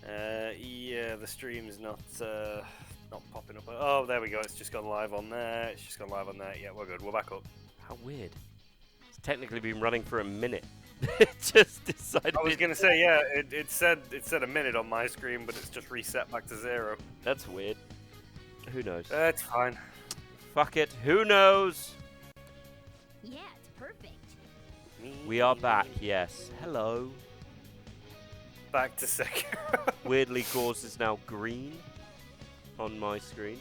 Yeah, the stream's not popping up. Oh, there we go. It's just gone live on there. It's just gone live on there. Yeah, we're good. We're back up. How weird. It's technically been running for a minute. It just decided. I was gonna say, yeah, it said a minute on my screen, but it's just reset back to 0. That's weird. Who knows? It's fine. Fuck it. Who knows? Yeah, it's perfect. We are back. Yes. Hello. Back to Sekiro. Weirdly, Gauze is now green on my screen.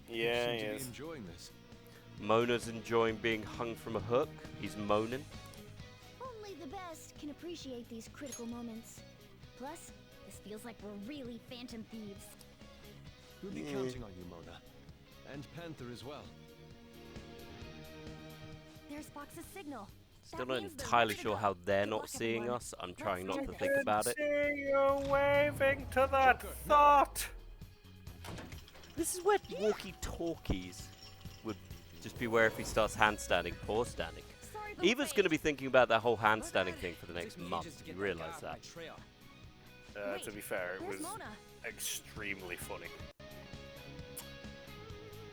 Yeah, he seem to be is. enjoying this. Mona's enjoying being hung from a hook. He's moaning. Only the best can appreciate these critical moments. Plus, this feels like we're really Phantom Thieves. We'll be counting on you, Mona. And Panther as well. There's Fox's signal. Still That not means they're entirely watching sure us. how they're Good not luck, seeing everyone. us. I'm trying not to Let's think about it. See you waving to that thought. This is where walkie-talkies would just beware if he starts handstanding, poor standing. Sorry about Eva's the going to be wait. thinking about that whole handstanding thing for the next month. You realise that? To be fair, it Where's was Mona? extremely funny.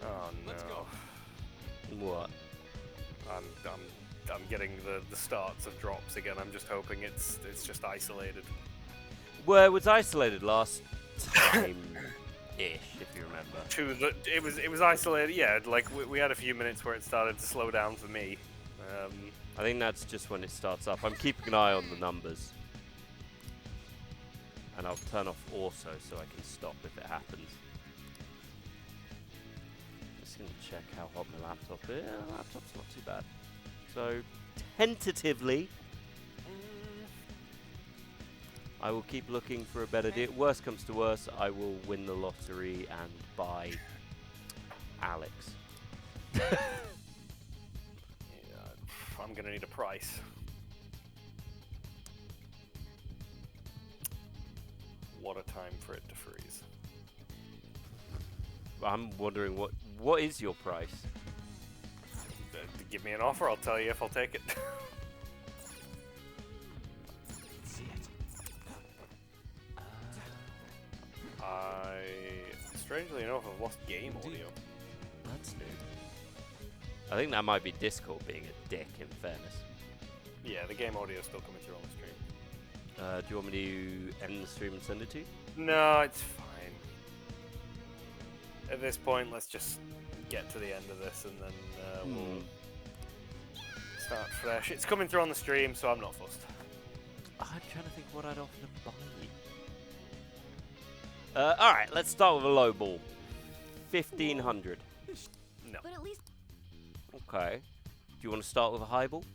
Oh no. Let's go. What? I'm getting the starts of drops again. I'm just hoping it's just isolated. Well, it was isolated last time-ish, if you remember. It was isolated. Yeah, like we had a few minutes where it started to slow down for me. I think that's just when it starts up. I'm keeping an eye on the numbers. And I'll turn off also so I can stop if it happens. Just going to check how hot my laptop is. Yeah, laptop's not too bad. So, tentatively, I will keep looking for a better deal. Worst comes to worst, I will win the lottery and buy Alex. Yeah, I'm gonna need a price. What a time for it to freeze. I'm wondering what is your price? Give me an offer, I'll tell you if I'll take it. See it. I, strangely enough, have lost game audio. That's new. I think that might be Discord being a dick, in fairness. Yeah, the game audio is still coming through on the stream. Do you want me to end the stream and send it to you? No, it's fine. At this point, let's just get to the end of this and then we'll start fresh. It's coming through on the stream, so I'm not fussed. I'm trying to think what I'd offer to buy you. Alright, let's start with a low ball. 1,500. No. But at least Okay. Do you want to start with a high ball?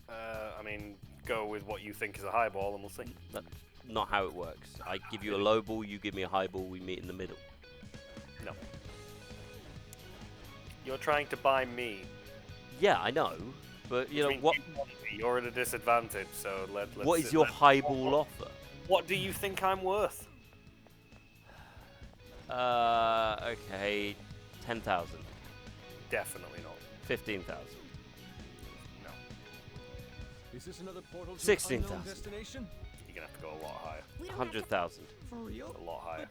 I mean, go with what you think is a high ball and we'll see. That's not how it works. I give you a low ball, you give me a high ball, we meet in the middle. No. You're trying to buy me. Yeah, I know. But, you know, Which means what you want me. You're at a disadvantage, so let's what is your high ball offer? What do you think I'm worth? Okay. 10,000. Definitely not. 15,000. No. Is this another portal to 16,000. an unknown destination? You're gonna have to go a lot higher. we don't have to 100,000. For real? A lot higher.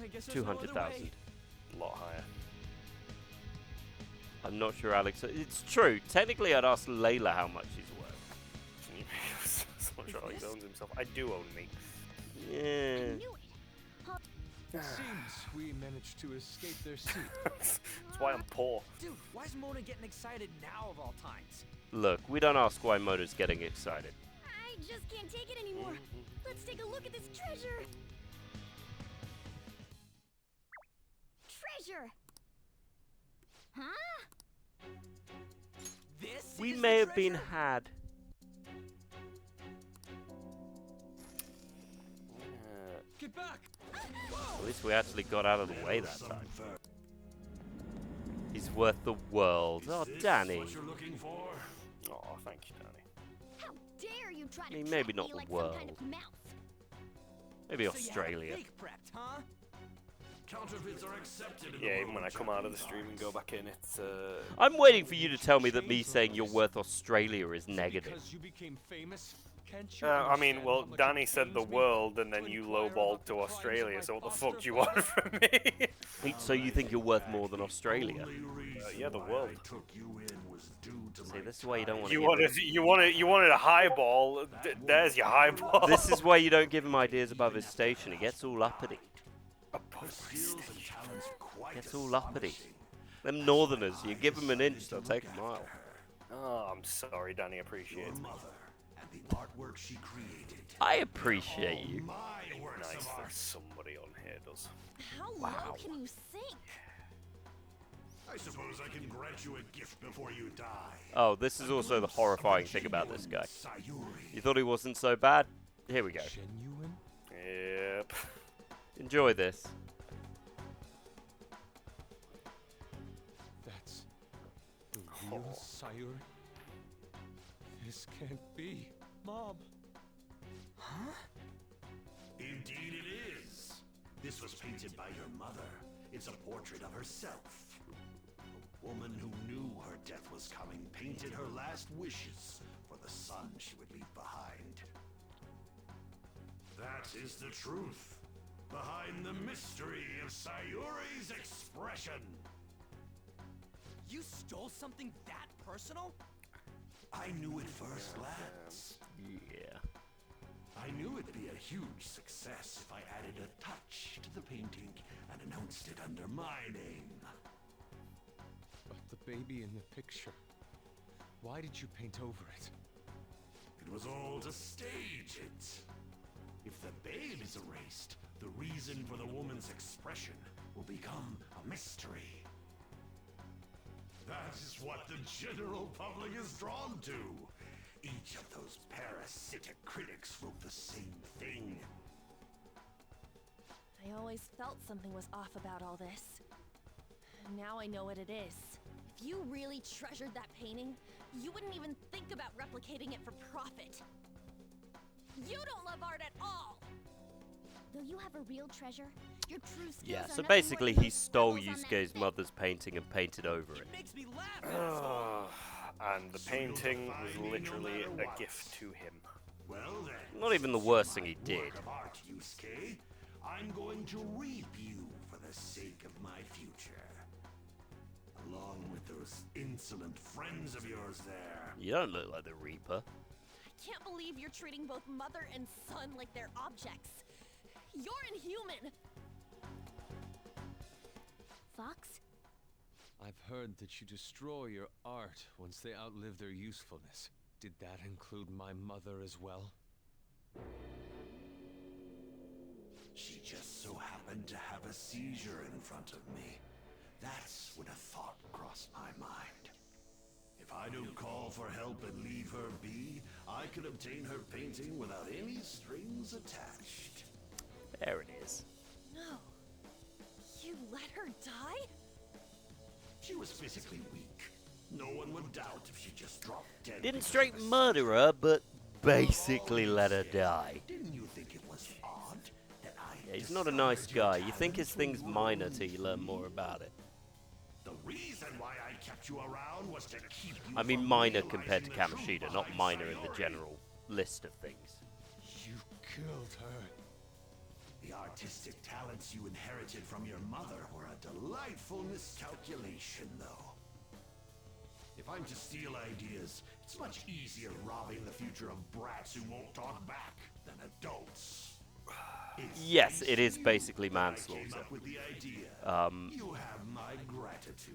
I guess there's no other 200,000. way. A lot higher. I'm not sure, Alex. It's true. Technically, I'd ask Layla how much he's worth. Can you so much Alex owns himself. I do own me. Yeah. I knew it. It seems we managed to escape their seat. That's why I'm poor. Dude, why is Mona getting excited now of all times? Look, we don't ask why Mona's getting excited. I just can't take it anymore. Let's take a look at this treasure. Treasure. Huh? This We is may the have been treasure? had. Get back! At least we actually got out of the way that time. He's worth the world. Oh, Danny. Oh, thank you, Danny. How dare you try to I mean, maybe trap not me the like world. some kind of mouse? Maybe So you had a Australia. fake prepped, huh? Counterfeits are accepted in the Yeah, even when I world, come out of the Japanese stream and go back in, it's I'm waiting for you to tell me that me saying you're worth Australia is negative. Because you became famous? Can't you I mean, understand well, how much Danny it said the pains me world, and then to you inquire lowballed about the to crimes of Australia, my so what the foster fuck do you want from me? So you think you're worth more than Australia? Only reason yeah, the why world. I took you in was due to See, my this is why you don't want to You give wanted, him... you wanted a highball. There's your highball. This is why you don't give him ideas above his station. He gets all uppity. Above my skills and station. talents quite Gets all uppity. astonishing. Them northerners, you give them an inch, they'll take a mile. Oh, I'm sorry, Danny appreciates me. Mother and the artwork she created. I appreciate you. My works Nice of that art. somebody on here does. How low can you sink? I suppose I can grant you a gift before you die. Oh, this is also the horrifying thing about this guy. Sayuri. You thought he wasn't so bad? Here we go. Genuine? Yep. Enjoy this. That's the real Sayuri? This can't be. Mom. Indeed it is. This was painted by your mother. It's a portrait of herself. A woman who knew her death was coming painted her last wishes for the son she would leave behind. That is the truth behind the mystery of Sayuri's expression. You stole something that personal? I knew at first glance. Yeah. I knew it'd be a huge success if I added a touch to the painting and announced it under my name. But the baby in the picture. Why did you paint over it? It was all to stage it. If the babe is erased, the reason for the woman's expression will become a mystery. That is what the general public is drawn to. Each of those parasitic critics wrote the same thing. I always felt something was off about all this. Now I know what it is. If you really treasured that painting, you wouldn't even think about replicating it for profit. You don't love art at all! Though you have a real treasure, your true skills Yeah, are so nothing basically more than he those stole scribbles on that Yusuke's thing. mother's painting and painted over it. It makes me laugh, asshole. And the painting was literally a gift to him. Well then, Not even the since worst you're thing he my did. work of art, Yusuke, I'm going to reap you for the sake of my future. Along with those insolent friends of yours there. You don't look like the Reaper. I can't believe you're treating both mother and son like they're objects. You're inhuman! Fox? I've heard that you destroy your art once they outlive their usefulness. Did that include my mother as well? She just so happened to have a seizure in front of me. That's when a thought crossed my mind. If I don't call for help and leave her be, I could obtain her painting without any strings attached. There it is. No. You let her die? She was physically weak. No one would doubt if she just dropped dead. Didn't because straight of a murder her, but basically let her die. Didn't you think it was odd that I Yeah, he's not a nice discovered your guy. You think his talent thing's when minor you till you learn more about it. The reason why I kept you around was to keep you I mean from minor compared to realizing the truth Kamoshida, not behind minor in the Sayori. general list of things. You killed her. The artistic talents you inherited from your mother were a delightful miscalculation, though. If I'm to steal ideas, it's much easier robbing the future of brats who won't talk back than adults. It's Yes, it is thanks to you basically that I came manslaughter. up with the idea. You have my gratitude.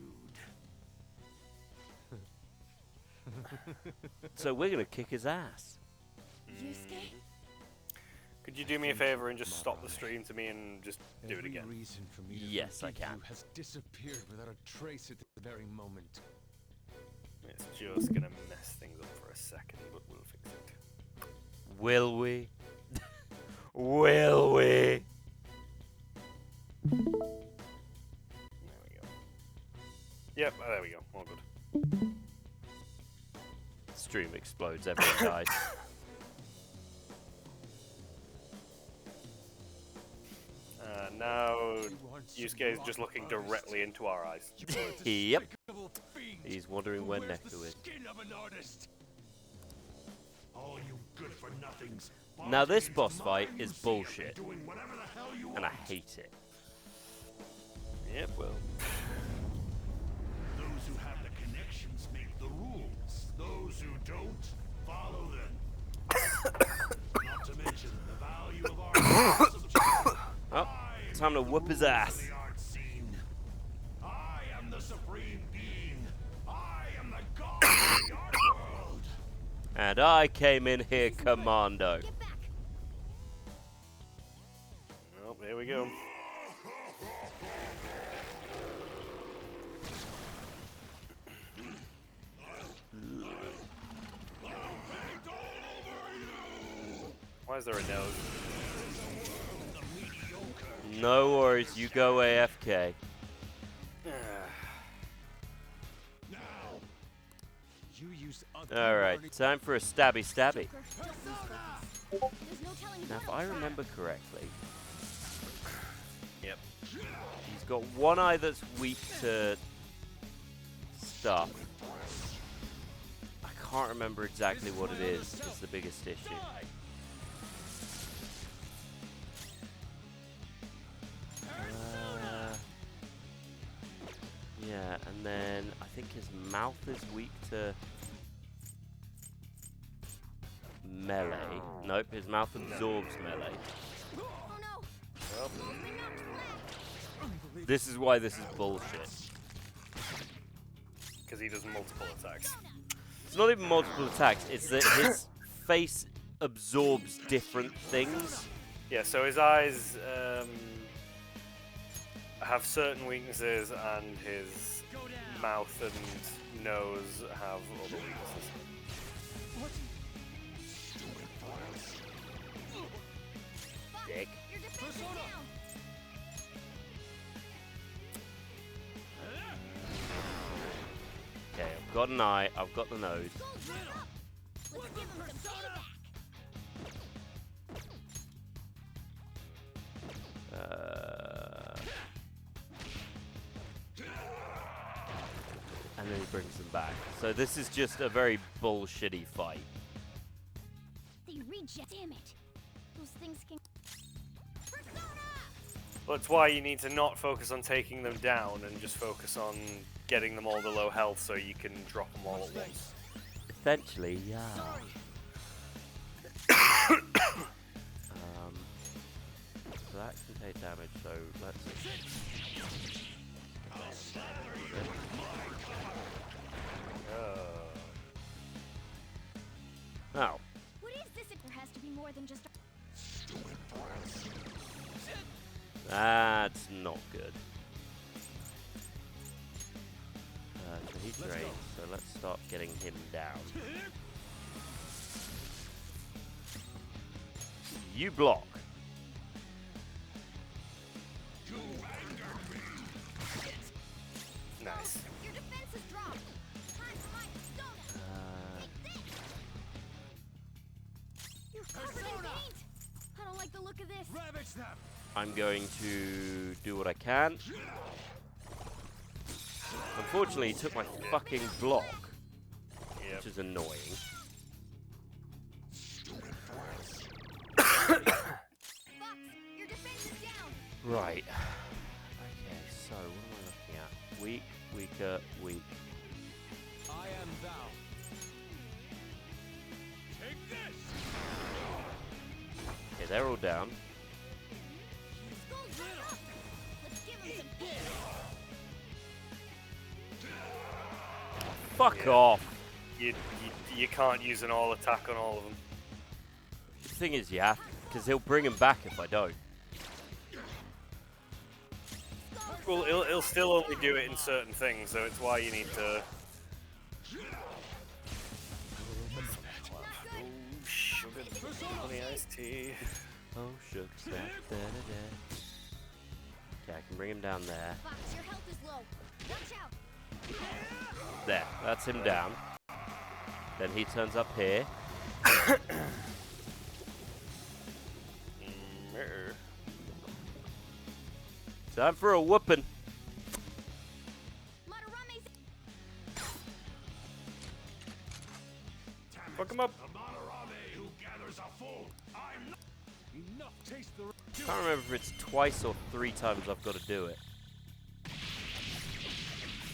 So we're gonna kick his ass. Yusuke? Could you do me a favor and just stop the stream to me and just do it Every again? reason for me to Yes, I forgive can. you has disappeared without a trace at the very moment. It's just gonna mess things up for a second, but we'll fix it. Will we? Will we? There we go. Yep, there we go. All good. Stream explodes, everyone dies. Now, wants Yusuke is just rock looking artist. directly into our eyes. You are a Yep. despicable fiend He's wondering who where wears Neku the is. skin of an artist. All you good-for-nothings. Now this barging boss into fight my is museum bullshit, and doing whatever the hell you and I want. hate it. Yep, well. Those who have the connections make the rules. Those who don't, follow them. Not to mention the value of our subject. Oh, time to whoop his ass. The art scene. I am the supreme being. I am the god of the art world. And I came in here commando. Get back. Oh, there we go. Why is there a nose? No worries, you go AFK. You used other Alright, time for a stabby stabby. Joker, don't lose focus. There's no telling Now, if what I else will remember correctly, Yep. he's got one eye that's weak to stuff. I can't remember exactly what it is. It's the biggest issue. Yeah, and then I think his mouth is weak to melee. Nope, his mouth absorbs melee. Oh no! Well, Bring out flag. This is why this is bullshit. because he does multiple attacks. It's not even multiple attacks, it's that his face absorbs different things. Yeah, so his eyes have certain weaknesses, and his mouth and nose have other weaknesses. Dick. Your defense is down. Okay, I've got an eye, I've got the nose. Let's give him some payback. And then he brings them back. So this is just a very bullshitty fight. They reject. Damn it! Those things can. Persona! Well, it's why you need to not focus on taking them down and just focus on getting them all to low health so you can drop them all at once. Essentially, yeah. So that can take damage, so let's... Oh. What is this? There has to be more than just. That's not good. So he's great, so let's start getting him down. You block. Nice. Your defense is dropped. Time for my persona. You're covered in paint. I don't like the look of this. Ravage them! I'm going to do what I can. Unfortunately, he took my fucking block, Yep. which is annoying. Fox, your defense is down. Right. Okay, so what am I looking at? Weak, weaker, weak. I am thou. Take this! Okay, they're all down. Skull's up. Let's give him some pain. Fuck Yeah. off. You can't use an all attack on all of them. The thing is, you have to, because he'll bring him back if I don't. Well, he'll still only do it in certain things, so it's why you need to. Oh, sugar, honey iced tea. Oh, sugar snap, da-da-da. Okay, I can bring him down there. Fox, your health is low. Watch out. There, that's him down. Then he turns up here. Time for a whooping. Madarame's. Fuck him up. The Madarame who taste the I can't remember if it's twice or 3 times I've got to do it.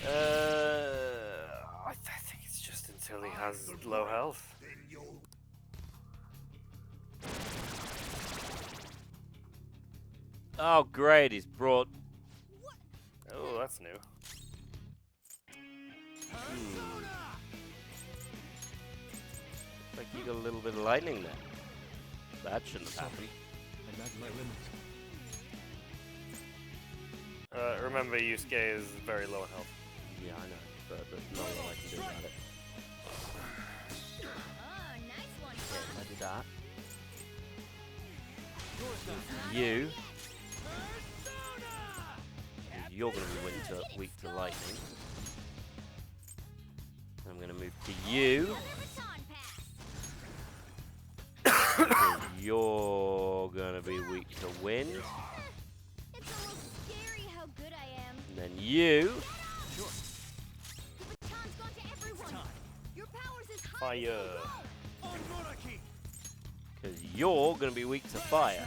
I think it's just until he has low health. Oh, great, he's brought... Oh, that's new. Like you got a little bit of lightning there. That shouldn't have happened. I'm at my limit. Remember, Yusuke is very low in health. Yeah, I know, but there's not a lot I can do about it. Oh, nice one, Yeah, I did that. Bob. You. You're going to be weak to lightning. I'm going to move to you. Baton pass. Because you're going to be weak to wind. It's almost scary how good I am. And then you. The baton's gone to everyone. Your powers is high. Fire. On Monarchy! Because you're going to be weak to fire.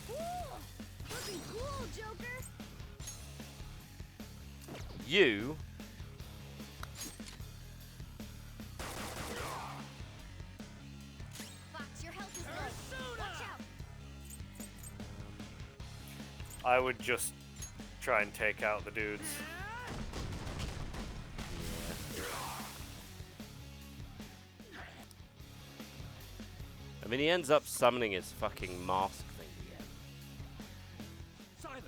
Cool. Looking cool, Joker. You. Fox, your health is low. Watch out. I would just try and take out the dudes. I mean, he ends up summoning his fucking mask thing again. Silent!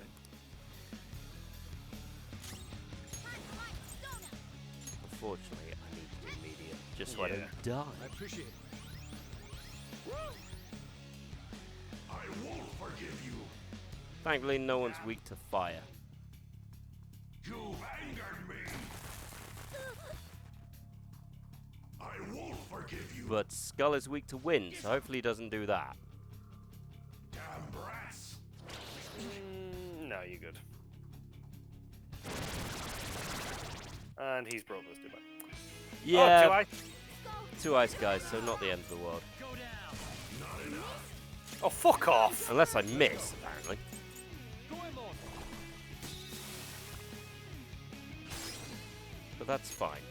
Unfortunately, I need to do immediate. Just so I Yeah. don't die. I appreciate it. I won't forgive you. Thankfully, no one's weak to fire. You've angered me. I won't forgive you. But Skull is weak to wind, so hopefully he doesn't do that. Damn brats. No, you're good. And he's brought us to back. Yeah, Oh, do I? 2 ice guys, so not the end of the world. Go down! Not enough. Oh, fuck off! Unless I miss, apparently. Go along! But that's fine.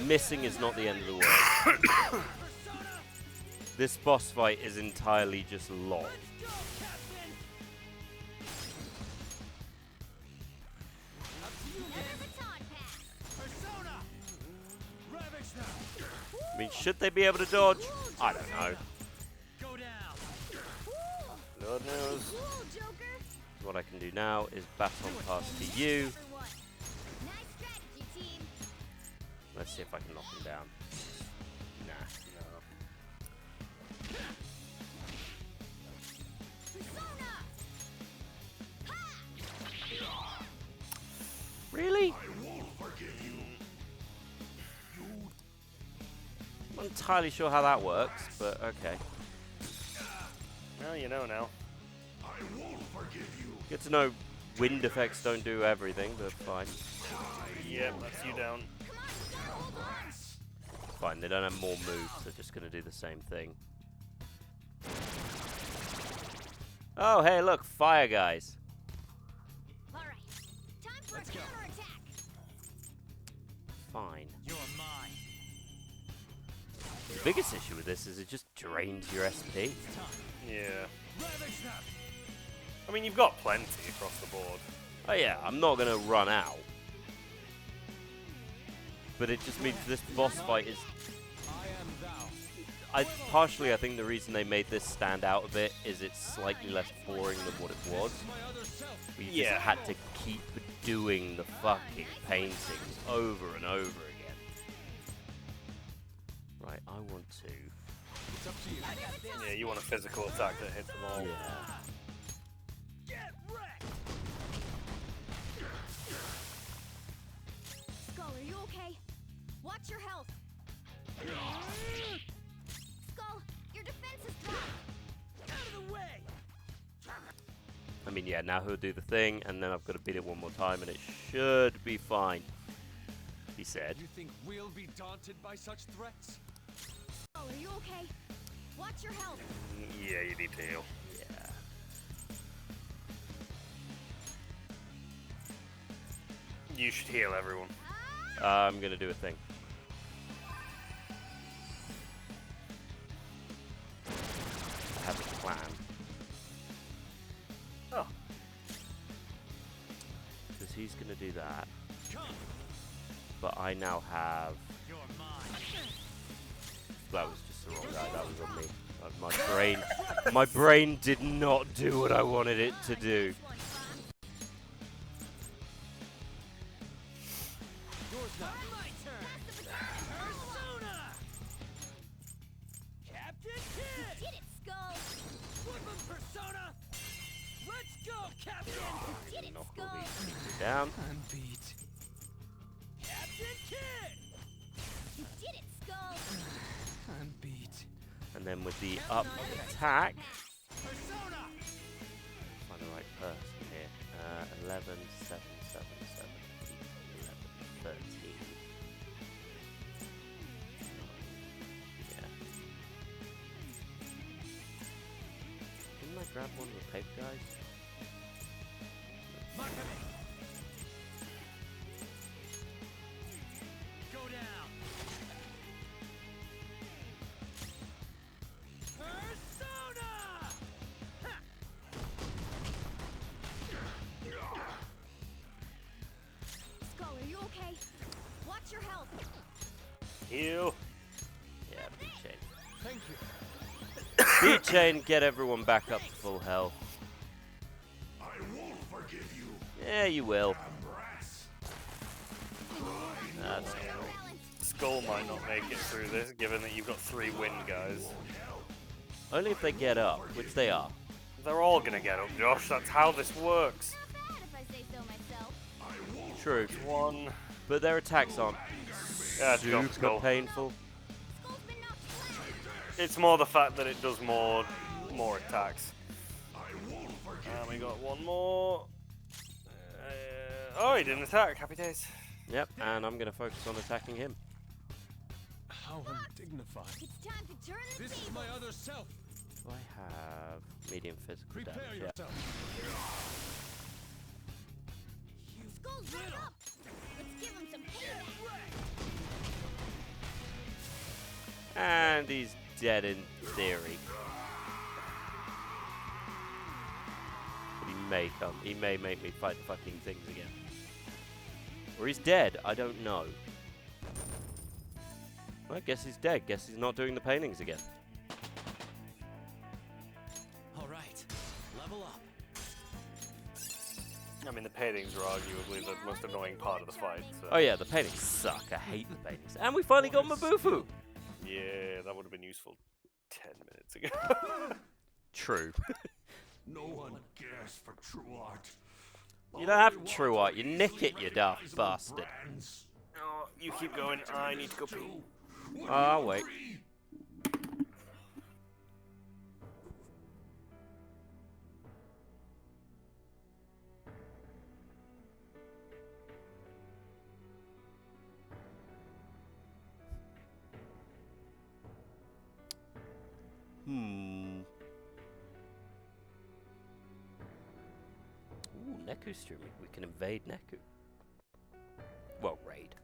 Missing is not the end of the world. This boss fight is entirely just lol. Let's go, Captain! Up to you, man! Baton pass. Persona! Ravage them! I mean, should they be able to dodge? I don't know. Go down! Lord knows. Cool, Joker. What I can do now is baton pass to you. Number one. Nice strategy, team. Let's see if I can knock him down. Nah. Persona. Ha! Really? I won't forgive you. I'm not entirely sure how that works, but okay. Well, you know now. I won't forgive you. Good to know wind effects don't do everything, but fine. Yep, that's you down. Come on, Skull, hold on. Fine, they don't have more moves, they're just going to do the same thing. Oh, hey, look, fire guys. All right. Time for a counterattack. Fine. You're mine! The biggest issue with this is it just drains your SP. Yeah. Ravage them! I mean, you've got plenty across the board. Oh yeah, I'm not going to run out. But it just means this boss fight is... I am thou. I think the reason they made this stand out a bit is it's slightly less boring than what it was. My other self. We just Yeah. had to keep doing the fucking paintings over and over again. Right, I want to... It's up to you. Yeah, you want a physical attack that hits them all. Yeah. Get wrecked! Skull, are you okay? Watch your health. Skull, your defense is dropped. Out of the way! I mean, yeah, now he'll do the thing, and then I've got to beat it one more time, and it should be fine. He said. You think we'll be daunted by such threats? Skull, are you okay? Watch your health. Yeah, you need to heal. Yeah. You should heal everyone. I'm gonna do a thing. I have a plan. Oh. Because he's gonna do that. Come. But I now have... You're mine. That was just the wrong guy, that was on me. My brain did not do what I wanted it to do. Yours now. My turn. Persona. Captain Kid. Did it, Skull? Woodman Persona. Let's go, Captain. Did it, Knock all Skull? these pieces down. I'm beat. Captain Kid. You did it, Skull. I'm beat. And then with the up attack, Persona. find the right person here. 11, 7, 7, 7, 11, 13. Yeah. Didn't I grab one of the paper guys? Makame. Go down. Persona. Ha! Skull, are you okay? Watch your health. Heal. Yeah, beat chain. Thank you. Beat chain, get everyone back up to full health. I won't forgive you, Yeah, you will. Brass. That's Balance. Skull might not make it through this, given that you've got 3 wind guys. only if they get up, which they are. They're all gonna get up, Josh. That's how this works. Not bad if I say so myself. True, One. but their attacks aren't Yeah, it's got super Skull. painful. Skull's been knocked flat. It's more the fact that it does more attacks. And we got one more. Oh, he didn't attack. Happy days. Yep, and I'm gonna focus on attacking him. How undignified. It's time to turn the This is table. my other self. Do I have medium physical Prepare damage? Yeah. yourself. Skull's right up. Let's give him some payback. And he's dead in theory. But he may come. He may make me fight the fucking things again. Or he's dead. I don't know. Well, I guess he's dead. Guess he's not doing the paintings again. All right. Level up. I mean, the paintings are arguably the most annoying part of the fight. So. Oh yeah, the paintings suck. I hate the paintings. And we finally got Mabufu. Yeah, that would have been useful 10 minutes ago. True. No one cares for true art. You don't have true art. You nick it, you daft bastard. Brands. Oh, you keep going. I need to go pee. I'll wait. Ooh, Neku's streaming. We can invade Neku. Well, raid.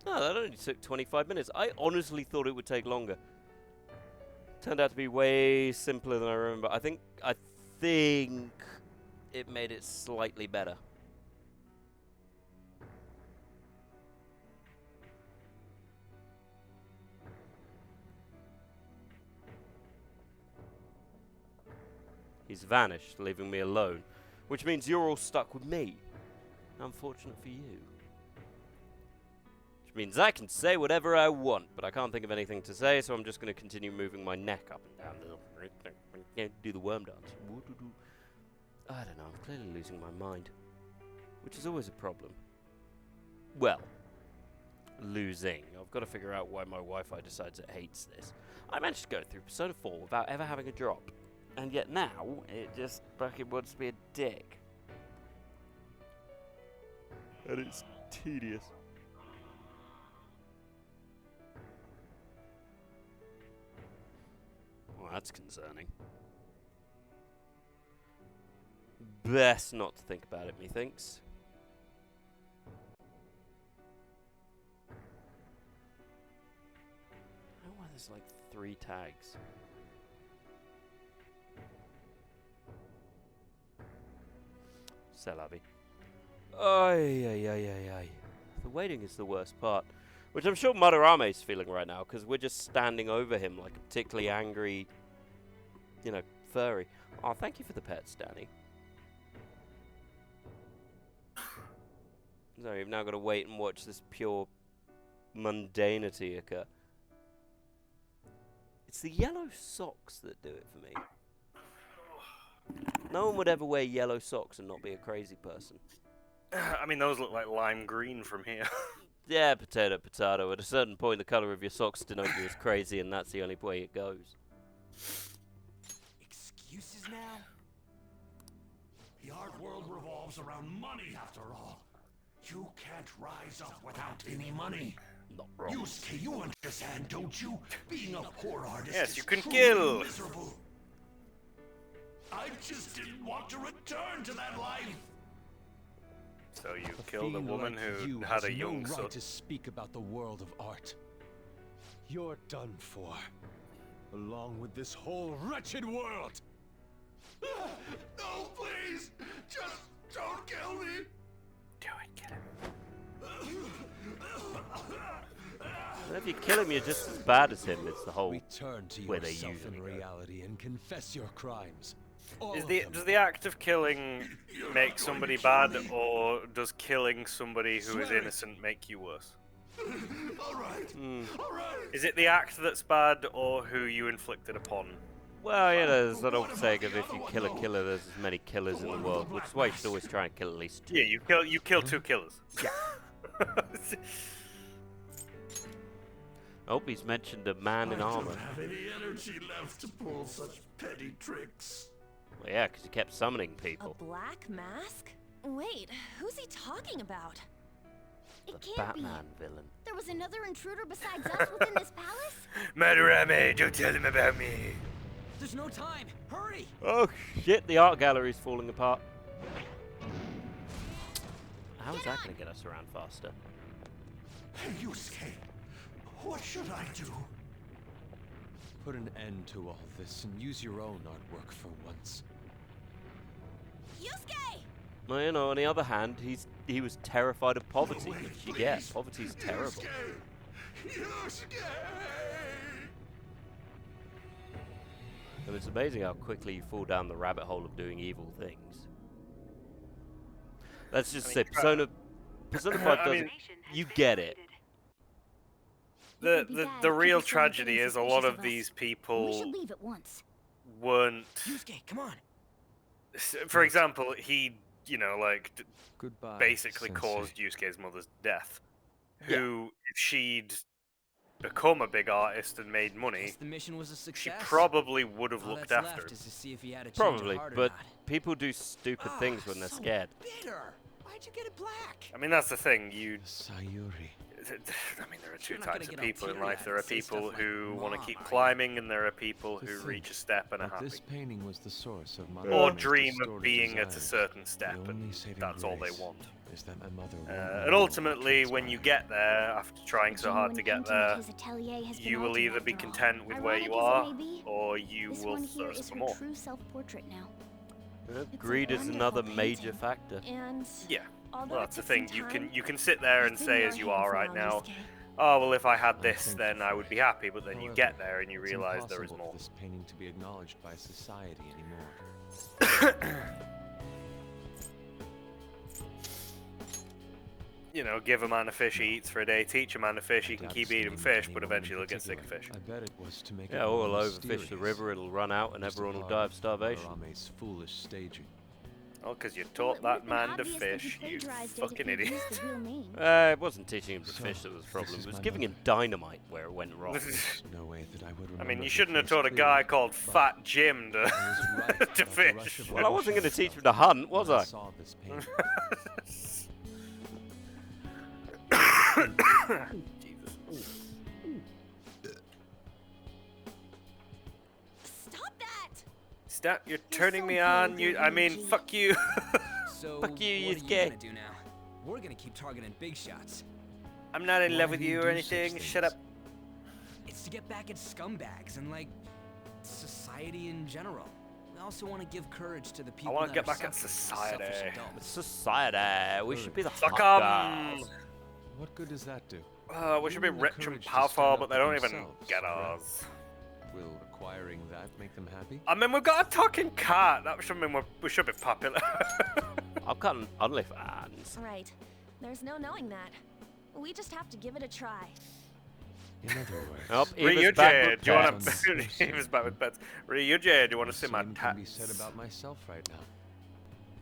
Oh, that only took 25 minutes. I honestly thought it would take longer. Turned out to be way simpler than I remember. I think it made it slightly better. He's vanished, leaving me alone. Which means you're all stuck with me. Unfortunate for you. Which means I can say whatever I want, but I can't think of anything to say, so I'm just going to continue moving my neck up and down. Do the worm dance. I don't know, I'm clearly losing my mind. Which is always a problem. Well, losing. I've got to figure out why my Wi-Fi decides it hates this. I managed to go through Persona 4 without ever having a drop. And yet now, it just fucking wants to be a dick. And it's tedious. that's concerning. Best not to think about it, methinks. I don't know why there's like 3 tags. C'est la vie. Ay, ay, ay, ay, ay. The waiting is the worst part. Which I'm sure Madarame is feeling right now, because we're just standing over him like a particularly angry, you know, furry. Oh, thank you for the pets, Danny. So you've now got to wait and watch this pure mundanity occur. It's the yellow socks that do it for me. No one would ever wear yellow socks and not be a crazy person. I mean, those look like lime green from here. Yeah, potato, potato. At a certain point, the colour of your socks denote you as crazy, and that's the only way it goes. Excuses now? The art world revolves around money, after all. You can't rise up without any money. Not wrong. Yusuke, you understand, don't you? Being a poor artist Yes, is you can truly kill. miserable. I just didn't want to return to that life. So you A killed a fiend woman like who you had has a young no son. right to speak about the world of art. You're done for, along with this whole wretched world. No, please, just don't kill me. Do it, kill him. And if you kill him, you're just as bad as him. It's the whole... Return to where they yourself usually in go. reality and confess your crimes. All Is of the them. does the act of killing You're make not going somebody to kill bad, me. or does killing somebody who is Swear it. innocent make you worse? All right, all right. Is it the act that's bad, or who you inflicted upon? Well, yeah, there's that What old about saying the of if other you one, kill a though? killer, there's as many killers in the one with world, the which is black why you should mask. always try and kill at least 2. Yeah, you kill 2 killers. Yeah. Oh, he's mentioned a man in I armor. don't have any energy left to pull such petty tricks. Well, yeah, because he kept summoning A people. black mask? Wait, who's he talking about? It The can't be. Batman villain. There was another intruder besides us within this palace? Madarame, don't tell him about me. There's no time. Hurry! Oh shit, the art gallery's falling apart. How's that going to get us around faster? Hey, Yusuke, what should I do? Put an end to all this and use your own artwork for once. Yusuke! Well, you know, on the other hand, he was terrified of poverty, Wait, which you get. please. Poverty's terrible. Yusuke! And it's amazing how quickly you fall down the rabbit hole of doing evil things. Let's just say Persona 5 I doesn't... mean- you get it. The real tragedy is a lot of these We should people leave at once. weren't. Yusuke, come on. For example, he, you know, like Goodbye. basically Sensei. caused Yusuke's mother's death. Yeah. Who, if she'd become a big artist and made Guess money, the mission was a she success. probably would have All looked that's after left him. is to see if he had a change Probably, of heart or but not. people do stupid things when they're So scared. bitter. Why'd you get it black? I mean, that's the thing. Sayuri. I mean, there are 2 You're not types gonna of get people in all life. teary-eyed There are and say people stuff like, who want to "Mom, keep are you?" climbing, and there are people To who think reach a step and are But happy. this painting was the source of my Or mother's dream of distorted being at a desires. certain step, The only and saving that's all they grace want. is that my mother won't And know ultimately, what when you transpired. get there, after trying so hard to get there, you will either be content with where you are, or you This will one here thirst is for her more. true self-portrait now. Greed is another major factor. And Yeah. although Well, it that's the took some thing. time, You can sit there and it's in say your as you are hands right now, Yusuke. oh well, if I had I this, thank then you I for would it. be happy. But then you However, get there and you it's realize there is impossible more. for this painting to be acknowledged by society anymore. You know, give a man a fish he eats for a day, teach a man to fish, he I can doubt keep it's eating named fish, any but woman in eventually he'll get sick of particular. fish. I bet it was to make Yeah, it all more overfish the mysterious. river, it'll run out, and Just a everyone will part die of starvation. Murame's foolish staging. Oh, because you Well, taught it that would've been man to obvious that he fish, you plagiarized it if fucking he'd idiot. used the real name. It wasn't teaching him to So, fish that was the this problem. is It was my giving him mother. dynamite where it went wrong. There's no way that I would I remember mean, you her shouldn't have face taught a guy clearly, called but Fat Jim to, I was right to about the fish. rush of Well, I wasn't going to emotion teach him to hunt, was when I? saw this painting. Jesus. Stop You're turning me on. I mean, fuck you. So, Fuck you, what you are gay. you gonna do now? We're gonna keep targeting big shots. I'm not in love Why with do you you or do anything. such Shut up. things? It's to get back at scumbags and, like, society in general. We also want to give courage to the people wanna that get are back at suffering from selfish society. adults. Society. We should be the Fuck hot 'em. guys. What good does that do? We should be Given the rich and courage to powerful, stand but up they for don't even themselves, get correct? us. Will acquiring that make them happy? I mean, we've got a talking cat. That should mean we should be popular. I've got an OnlyFans. Right. There's no knowing that. We just have to give it a try. In other words, Oh, Eva's back Ryuji, with do you want pets. to? He was back with pets. Ryuji, do you want to see my same can be said tats? about myself right now.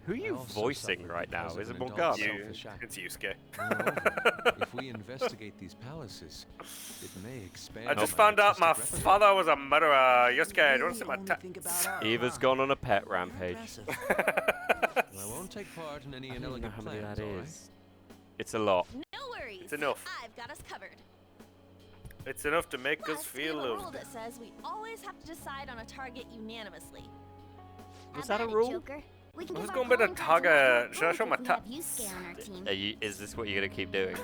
Who are you I also voicing suffer right now? because of Is it an adult Morgana? You. selfish act. It's Yusuke. Moreover, if we investigate these palaces, it may expand. I just my found out my artistic repertoire. father was a murderer. Yusuke, do you want to Really see my only tats? think about art, Eva's huh? gone on a pet rampage. Impressive. Well, I won't take part in any I don't know inelegant how many plans, that all right? is. It's a lot. No worries. It's enough. I've got us covered. It's enough to make Plus, us we have feel a rule loved. that says we always have to decide on a target unanimously. Was that a rule? Joker. We can Who's give going our by the own target? cards Should I show my if we have tats? Yusuke on our team. Is this what you're gonna keep doing?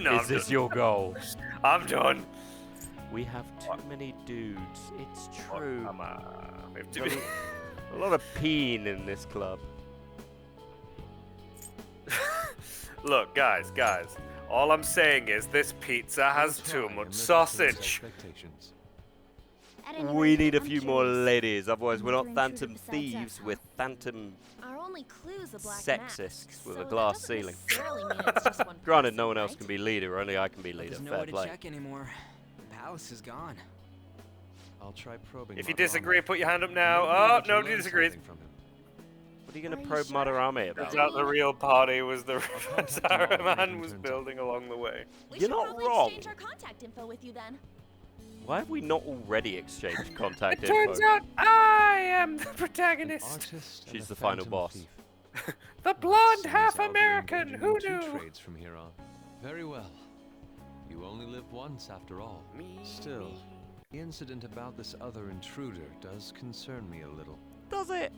No, Is this your goal? I'm done. We have too many dudes. It's true. Come on. We have to There's be- a lot of peen in this club. Look, guys. All I'm saying is this pizza has I'll too try much and live up to those sausage. expectations. At any We rate, need a I'm few more curious. ladies, otherwise we're not Another intruder phantom besides us, thieves, huh? we're phantom. Our only clue's a black Sexists mask, with so a glass that doesn't ceiling. necessarily mean it's just one Granted, person, no one else right? can be leader, only I can be But leader. there's Fair nowhere to play. check anymore. The palace is gone. I'll try probing. If you Madarame. disagree, put your hand up now. Maybe Oh, we can nobody learn disagrees. something from him. What are you Are gonna you probe sure? Madarame Turns about? out the real party was the contact him all Saruman right, was turns out. building along the way. We You're should not probably wrong. exchange our contact info with you then. Why have we not already exchanged contact It info? turns out I am the An protagonist. artist and She's a the final phantom boss. thief. The blonde Seems half I'll be American. engaging Who in two knew? trades from here on. Very well. You only live once, after all. Still, the incident about this other intruder does concern me a little. Does it?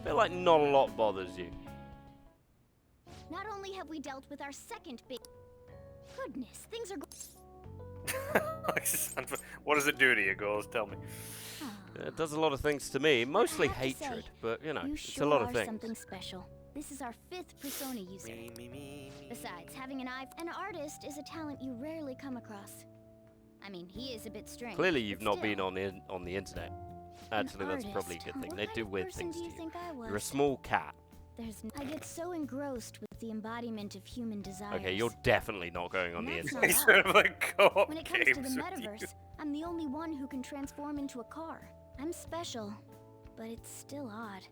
Feel like not a lot bothers you. Not only have we dealt with our second big... Goodness, things are... What does it do to you, girls? Tell me. It does a lot of things to me, mostly have to say, hatred, but you know, You it's sure a lot of are things. something special. This is our 5th persona user. Besides, having an eye... An artist is a talent you rarely come across. I mean, he is a bit strange. Clearly, you've but not been still, on the internet. an Actually, that's probably a artist, good huh? thing. What They kind do of weird person things do to you you. think I was? You're a small cat. I get so engrossed with the embodiment of human desires. Okay, you're definitely not going on the That's internet. not He's sort of like co-op When it comes to the games with you. metaverse, I'm the only one who can transform into a car. I'm special, but it's still odd.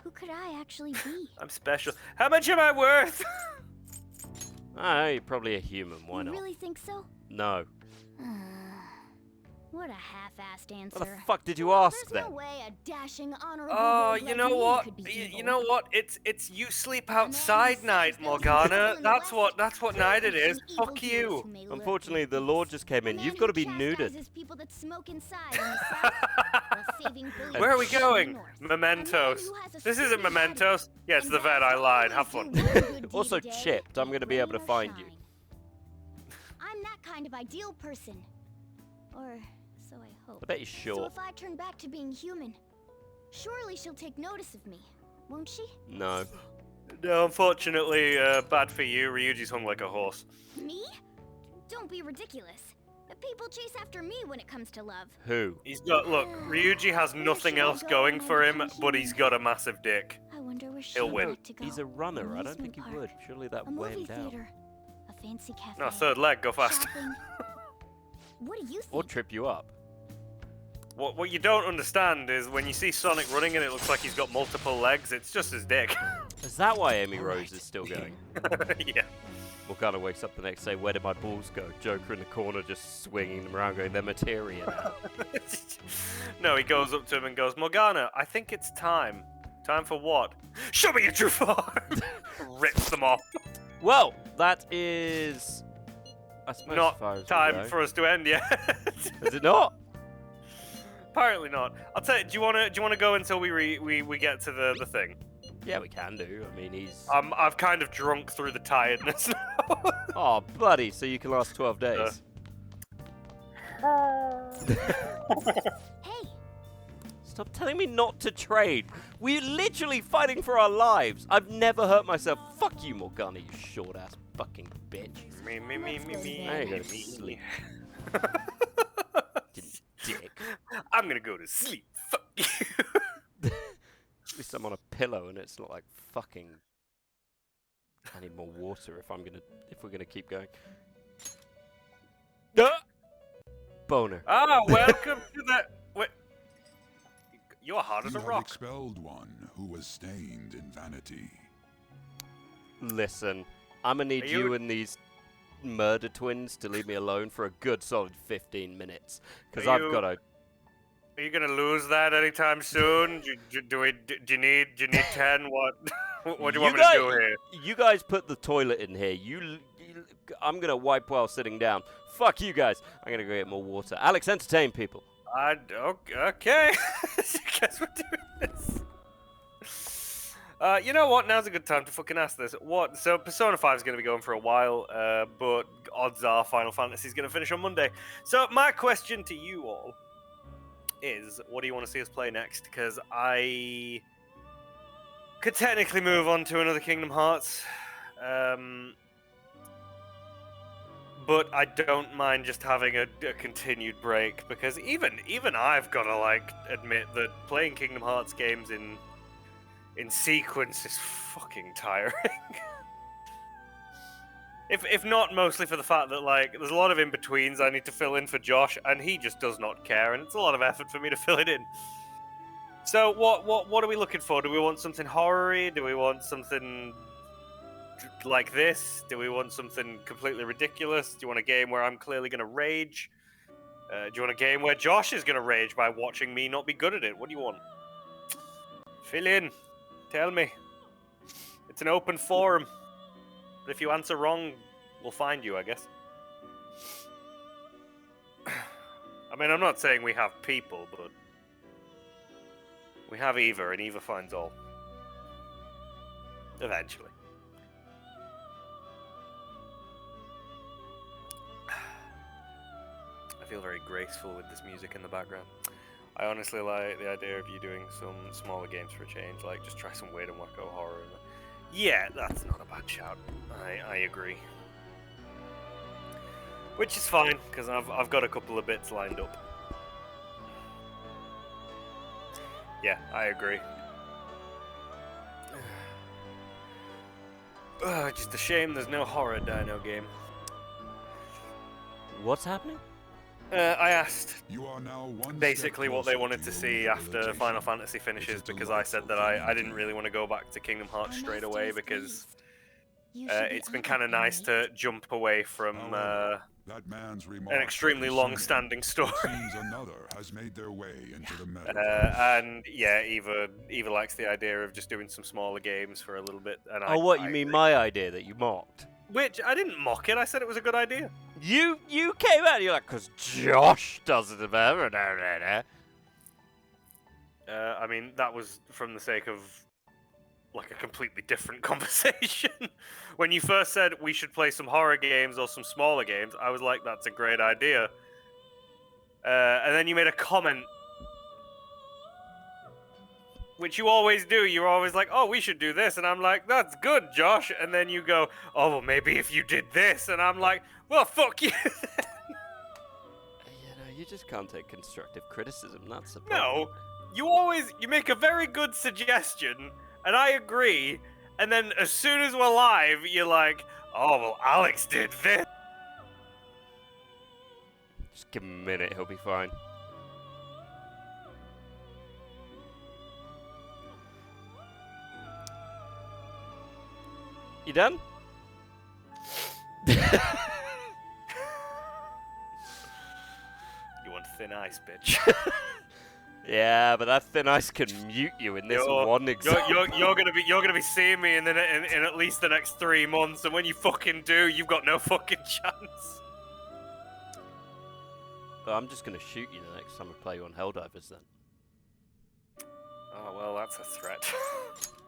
Who could I actually be? I'm special. How much am I worth? Ah, you're probably a human. Why you not? really think so? No. What a half-assed answer. What the fuck did you ask There's then? no way a dashing, honorable Oh, rogue you like know me what? could be You evil. know what? It's you sleep man who outside saves night, those Morgana. people in the That's West, what night it is. evil Fuck deeds you. who may lurk Unfortunately, in the peace. Lord just came A in. man You've who got to be neutered. chastises people that smoke inside in the South, while saving billions Where are we in the going? North. A man Mementos. who has a This isn't sturdy body, Mementos. Yeah, it's and the vet. I vows lied. always Have fun. do one good deed Also a day, chipped. I'm be it gonna be able to rain or find you. shine. I'm that kind of ideal person. Or so I hope. I bet you're So short. if I turn back to being human, surely she'll take notice of me, won't she? No. No, unfortunately, bad for you. Ryuji's hung like a horse. Me? Don't be ridiculous. People chase after me when it comes to love. Who? He's got look. Ryuji has Where nothing should I else go going when for I him, become but he's got a massive dick. I wonder where He'll she'd win. like to go. He's a runner. I don't Amusement think he park, would. Surely that A would weigh him movie down. theater. A fancy cafe. No, third leg. Go fast. Shopping. What do you think? Or trip you up. What you don't understand is when you see Sonic running and it looks like he's got multiple legs, it's just his dick. Is that why Amy Rose is still going? Yeah. Morgana wakes up the next day. Where did my balls go? Joker in the corner just swinging them around going, they're materia now. No, he goes up to him and goes, Morgana, I think it's time. Time for what? Show me your true form! Rips them off. Well, that is I suppose as not far as we time go. for us to end yet. Is it not? Apparently not. I'll tell you. Do you wanna go until we get to the thing? Yeah, we can do. I mean, he's. I've kind of drunk through the tiredness now. Oh, buddy, so you can last 12 days. Hey, Stop telling me not to trade. We're literally fighting for our lives. I've never hurt myself. Fuck you, Morgana, you short-ass fucking bitch. me. There you go, sleep. You dick. I'm gonna go to sleep. Fuck you. At least I'm on a pillow and it's not like fucking. I need more water if we're gonna keep going. Boner. Ah, welcome to the. Wait. You're hard as You a have rock. expelled one who was stained in vanity. Listen, I'm gonna need Are you you- and these murder twins to leave me alone for a good solid 15 minutes, because Are I've you- got to. Are you gonna lose that anytime soon? Do you need 10? What do you want me to do here? You guys put the toilet in here. I'm gonna wipe while sitting down. Fuck you guys. I'm gonna go get more water. Alex, entertain people. Okay. Guess we're doing this. You know what? Now's a good time to fucking ask this. So Persona 5 is going to be going for a while, but odds are Final Fantasy is going to finish on Monday. So my question to you all is, what do you want to see us play next? Because I could technically move on to another Kingdom Hearts, but I don't mind just having a continued break, because even I've got to admit that playing Kingdom Hearts games in sequence is fucking tiring. If not mostly for the fact that there's a lot of in-betweens I need to fill in for Josh, and he just does not care, and it's a lot of effort for me to fill it in. So what are we looking for? Do we want something horror-y? Do we want something like this? Do we want something completely ridiculous? Do you want a game where I'm clearly going to rage? Do you want a game where Josh is going to rage by watching me not be good at it? What do you want? Fill in. Tell me. It's an open forum. But if you answer wrong, we'll find you, I guess. I mean, I'm not saying we have people, but we have Eva, and Eva finds all. Eventually. I feel very graceful with this music in the background. I honestly like the idea of you doing some smaller games for a change, like just try some weird and wacko horror. Yeah, that's not a bad shout. I agree. Which is fine, because I've got a couple of bits lined up. Yeah, I agree. Just a shame there's no horror dino game. What's happening? I asked You are now one basically step what they closer wanted to your see after rehabilitation. Final Fantasy finishes, It's a because I said that delightful I didn't thing really to want to go back to Kingdom Hearts our straight master away, is because pleased. You should be it's been honored, kind of nice right? to jump away from However, that man's an remarks extremely are long-standing story. concerning. Seems another has made their way into the meta. And yeah, Eva likes the idea of just doing some smaller games for a little bit. And Oh, what, you mean my idea that you mocked? Which, I didn't mock it, I said it was a good idea. You came out and you're like, 'cause Josh doesn't have I mean, that was from the sake of a completely different conversation. When you first said we should play some horror games or some smaller games, I was like, that's a great idea. And then you made a comment, which you always do. You're always like, oh, we should do this. And I'm like, that's good, Josh. And then you go, oh, well, maybe if you did this. And I'm like, well, fuck you. You just can't take constructive criticism, that's the No, problem. you make a very good suggestion, and I agree, and then as soon as we're live, you're like, oh, well, Alex did this. Just give him a minute, he'll be fine. You done? You want thin ice, bitch. Yeah, but that thin ice can mute you in this one example. You're gonna be seeing me in at least the next 3 months, and when you fucking do, you've got no fucking chance. I'm just going to shoot you the next time I play you on Helldivers then. Oh, well, that's a threat.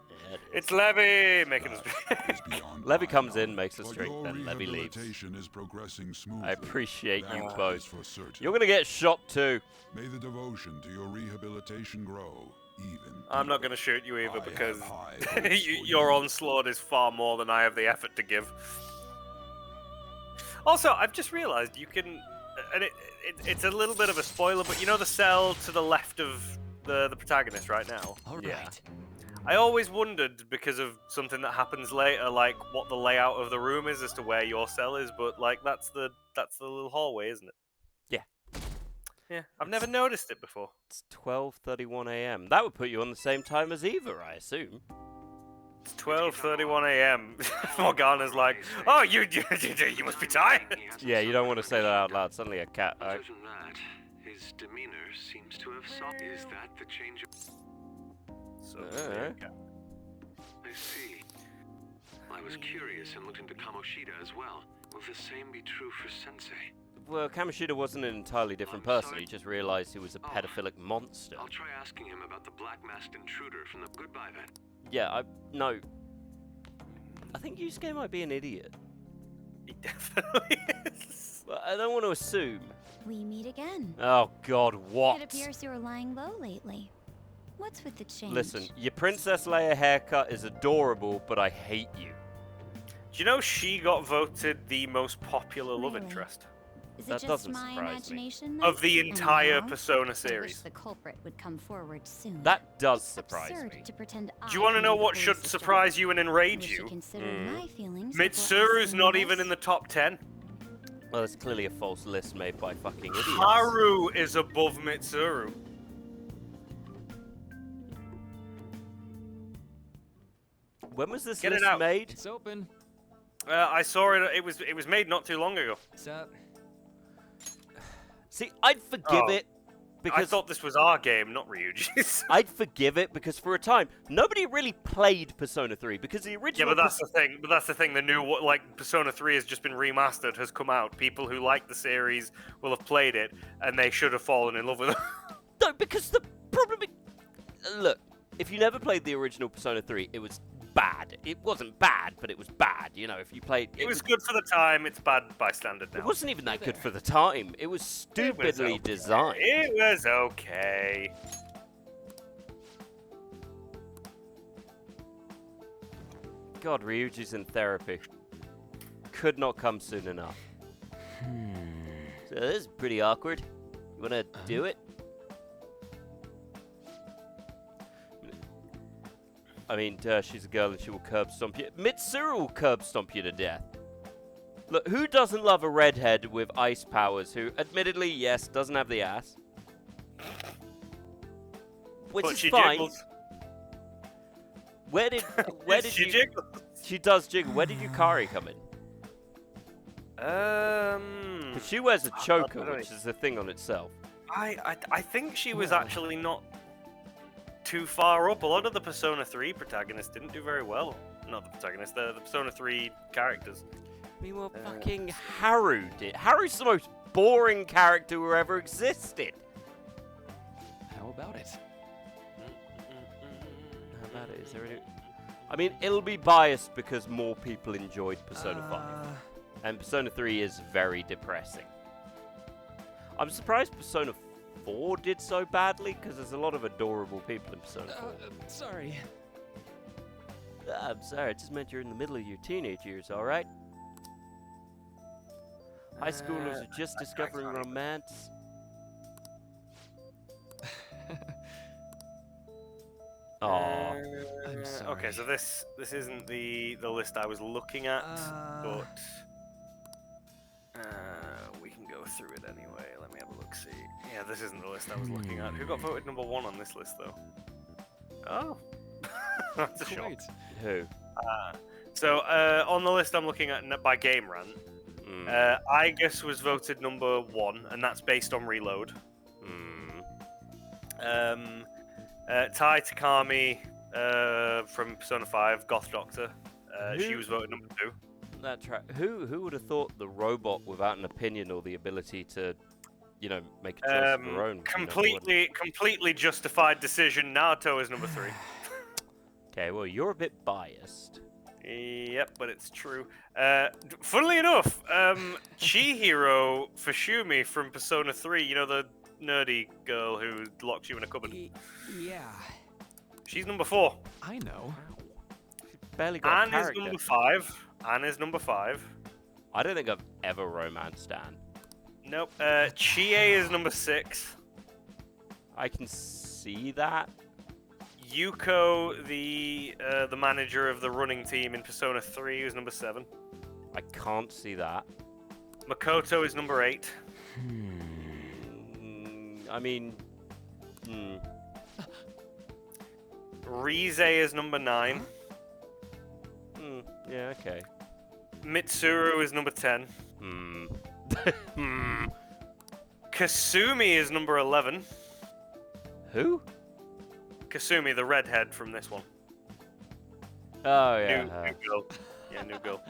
Yeah, it is. It's Levy making us. That is beyond Levy my comes in, knowledge, makes us but drink, your then Levy leaves. rehabilitation is progressing smoothly. I appreciate you That both. is for certain. You're going to get shot too. May the devotion to your rehabilitation grow even. I'm not deeper. going to shoot you I either have because high hopes for your you. onslaught is far more than I have the effort to give. Also, I've just realised you can, and it's a little bit of a spoiler, but you know the cell to the left of the protagonist right now? All right. Yeah. I always wondered, because of something that happens later, like what the layout of the room is as to where your cell is, but like that's the little hallway, isn't it? Yeah. Yeah, I've never noticed it before. It's 12:31 a.m. That would put you on the same time as Eva, I assume. It's 12:31 a.m. Morgana's like, oh, you must be tired. Yeah, you don't want to say that out loud. Suddenly a cat. Other than that, his demeanor seems to have softened. Is that the change of... So, I see. I was curious and looked into Kamoshida as well. Will the same be true for Sensei? Well, Kamoshida wasn't an entirely different person. He just realized he was a pedophilic monster. I'll try asking him about the black-masked intruder from the... Goodbye, then. Yeah, no. I think Yusuke might be an idiot. He definitely is. But I don't want to assume. We meet again. Oh God, what? It appears you were lying low lately. What's with the change? Listen, your Princess Leia haircut is adorable, but I hate you. Do you know she got voted the most popular love Really? interest Is that it just doesn't my surprise me. imagination? of the then? entire Anyhow, Persona I wish series? the culprit would come forward soon. That does It's surprise absurd me. to pretend Do you want to know what should should surprise you and enrage You should you? consider Mm. my feelings before Mitsuru's asking not this. even in the top 10. Well, it's clearly a false list made by fucking idiots. Haru is above Mitsuru. When was this Get it list out. made? It's open. I saw it. It was made not too long ago. What's up? See, I'd forgive Oh. it I because thought this was our game, not Ryuji's. I'd forgive it because for a time nobody really played Persona 3 because the Yeah, original. but that's the thing. But that's the thing. The new like Persona 3 has just been remastered, has come out. People who like the series will have played it, and they should have fallen in love with it. No, because the problem. Look, if you never played the original Persona 3, it was bad. It wasn't bad, but it was bad. You know, if you played, It was good for the time. It's bad by standard now. It wasn't even that good for the time. It was stupidly okay. designed. It was okay. God, Ryuji's in therapy. Could not come soon enough. So this is pretty awkward. You wanna do it? I mean, she's a girl and she will curb stomp you. Mitsuru will curb stomp you to death. Look, who doesn't love a redhead with ice powers who, admittedly, yes, doesn't have the ass? Which But is she fine. jiggles. Where did She you? jiggles. She does jiggle. Where did Yukari come in? 'Cause she wears a choker, don't which is a thing on itself. I think she was actually not too far up. A lot of the Persona 3 protagonists didn't do very well. Not the protagonists, the Persona 3 characters. Meanwhile, fucking Haru did. Haru's the most boring character who ever existed. How about it? How about it? Is there any... I mean, it'll be biased because more people enjoyed Persona 5. And Persona 3 is very depressing. I'm surprised Persona 4 did so badly, because there's a lot of adorable people in Persona 4. Sorry. I'm sorry, I just meant you're in the middle of your teenage years, alright? High schoolers are just discovering romance. Aww. I'm sorry. Okay, so this isn't the list I was looking at, but we can go through it anyway. Let me have a look. See, yeah, this isn't the list I was looking at. Who got voted number 1 on this list, though? Oh, that's a shock. Great. Who? So on the list I'm looking at by Game Rant, Igus was voted number 1, and that's based on Reload. Tai Takami from Persona 5, Goth Doctor. She Who- was voted number 2. That's right. Who would have thought the robot without an opinion or the ability to you know, make a choice of your own. you know, what- Completely justified decision. Naruto is number 3. Okay, well, you're a bit biased. Yep, but it's true. Funnily enough, Chihiro Fushimi from Persona 3, you know, the nerdy girl who locks you in a cupboard. Yeah. She's number 4. I know. Barely got a Anne is character. number 5. Anne is number 5. I don't think I've ever romanced Anne. Nope. Chie is number 6. I can see that. Yuko, the manager of the running team in Persona 3, is number 7. I can't see that. Makoto is number 8. I mean, Rize is number 9. yeah, okay. Mitsuru is number 10. Kasumi is number 11. Who? Kasumi, the redhead from this one. Oh, yeah. New girl. Yeah, new girl.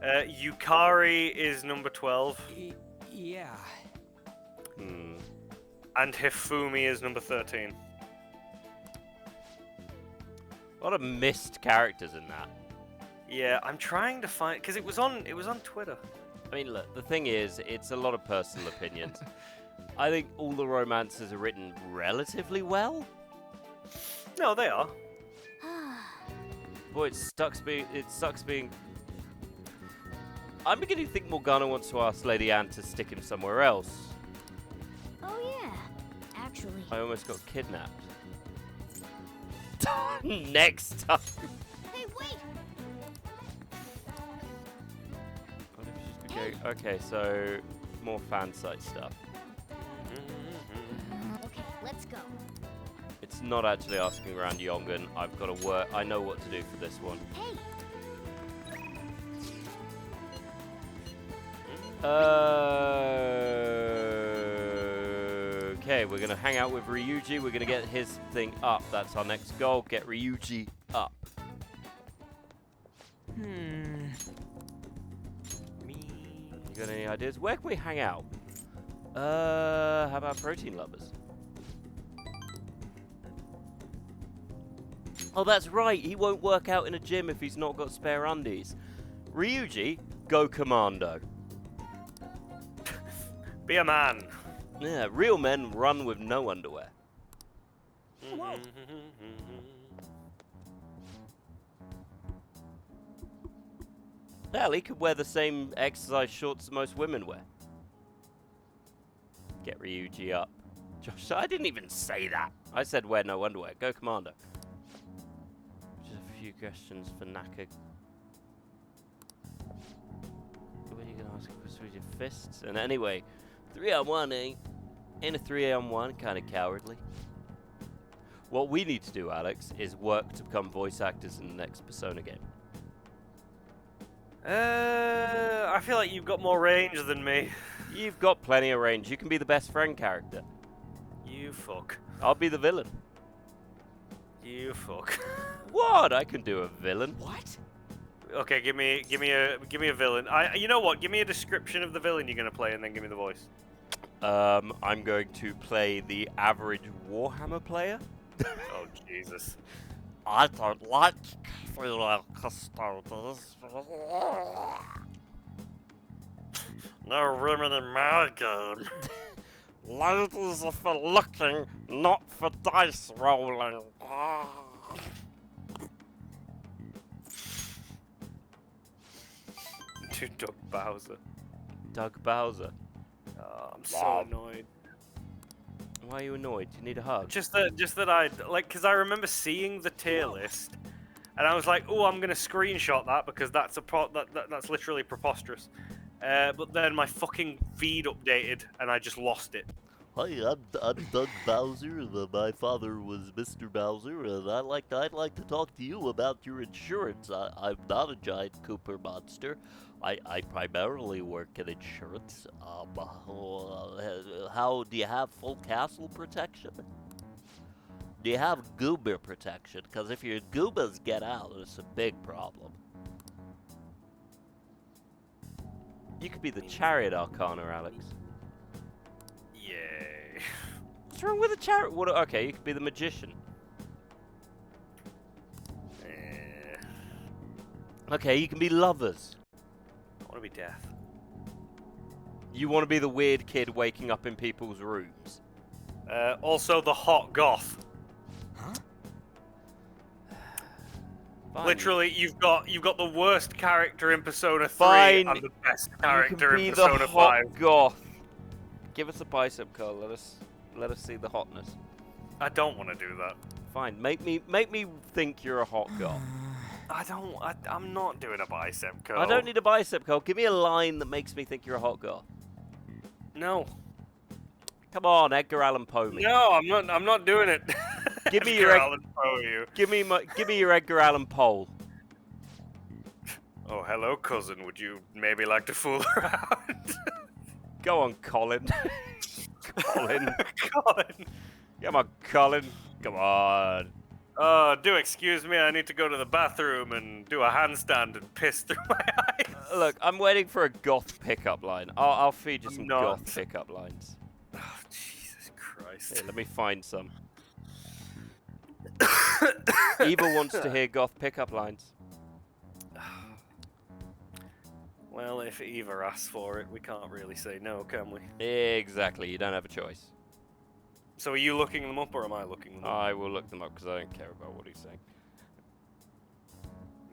Yukari is number 12. Yeah. And Hifumi is number 13. A lot of missed characters in that. Yeah, I'm trying to find because it was on Twitter. I mean, look, the thing is, it's a lot of personal opinions. I think all the romances are written relatively well. No, they are. Boy, it sucks being. I'm beginning to think Morgana wants to ask Lady Anne to stick him somewhere else. Oh yeah, actually. I almost got kidnapped. Next time. Hey, wait! Okay, so more fan site stuff. Okay, let's go. It's not actually asking around Yongan. I've got to work. I know what to do for this one. Hey! Okay, we're gonna hang out with Ryuji. We're gonna get his thing up. That's our next goal. Get Ryuji up. You got any ideas? Where can we hang out? How about Protein Lovers? Oh, that's right. He won't work out in a gym if he's not got spare undies. Ryuji, go commando. Be a man. Yeah, real men run with no underwear. Whoa. Hell, he could wear the same exercise shorts that most women wear. Get Ryuji up. Josh, I didn't even say that. I said wear no underwear. Go commando. Just a few questions for Naka. What are you going to ask with your fists? And anyway, 3-on-1 ain't a 3-on-1, kind of cowardly. What we need to do, Alex, is work to become voice actors in the next Persona game. I feel like you've got more range than me. You've got plenty of range. You can be the best friend character. You fuck. I'll be the villain. You fuck. What? I can do a villain. What? Okay, give me a villain. You know what? Give me a description of the villain you're gonna play, and then give me the voice. I'm going to play the average Warhammer player. Oh Jesus. I don't like female custodians. No women in my game. Ladies are for looking, not for dice rolling. To Doug Bowser. Doug Bowser. Oh, I'm so annoyed. Why are you annoyed? Do you need a hug? Just that I like, because I remember seeing the tier list, and I was like, "Oh, I'm gonna screenshot that because that's that's literally preposterous." But then my fucking feed updated, and I just lost it. Hi, I'm Doug Bowser, and my father was Mr. Bowser, and I'd like to talk to you about your insurance. I'm not a giant Cooper monster. I primarily work in insurance. How do you have full castle protection? Do you have goober protection? Because if your goobas get out, it's a big problem. You could be the Chariot Arcana, Alex. What's wrong with a chariot? What? Okay, you could be the magician. Okay, you can be lovers. I want to be death. You want to be the weird kid waking up in people's rooms. Also the hot goth. Huh? Fine. Literally, you've got the worst character in Persona 3 Fine. and the best You character can be in the Persona hot 5. goth. Give us a bicep curl. Let us see the hotness. I don't want to do that. Fine. Make me think you're a hot goth. I'm not doing a bicep curl. I don't need a bicep curl. Give me a line that makes me think you're a hot goth. No. Come on, Edgar Allan Poe me. No, I'm not doing it. Give me Edgar your Allan Poe you. Give me your Edgar Allan Poe. Oh, hello, cousin. Would you maybe like to fool around? Go on, Colin. Colin. Colin. Come on, Colin. Come on. Do excuse me. I need to go to the bathroom and do a handstand and piss through my eyes. Look, I'm waiting for a goth pickup line. I'll feed you some not. goth pickup lines. Oh, Jesus Christ. Here, let me find some. Eva wants to hear goth pickup lines. Well, if Eva asks for it, we can't really say no, can we? Exactly, you don't have a choice. So are you looking them up or am I looking them up? I will look them up because I don't care about what he's saying.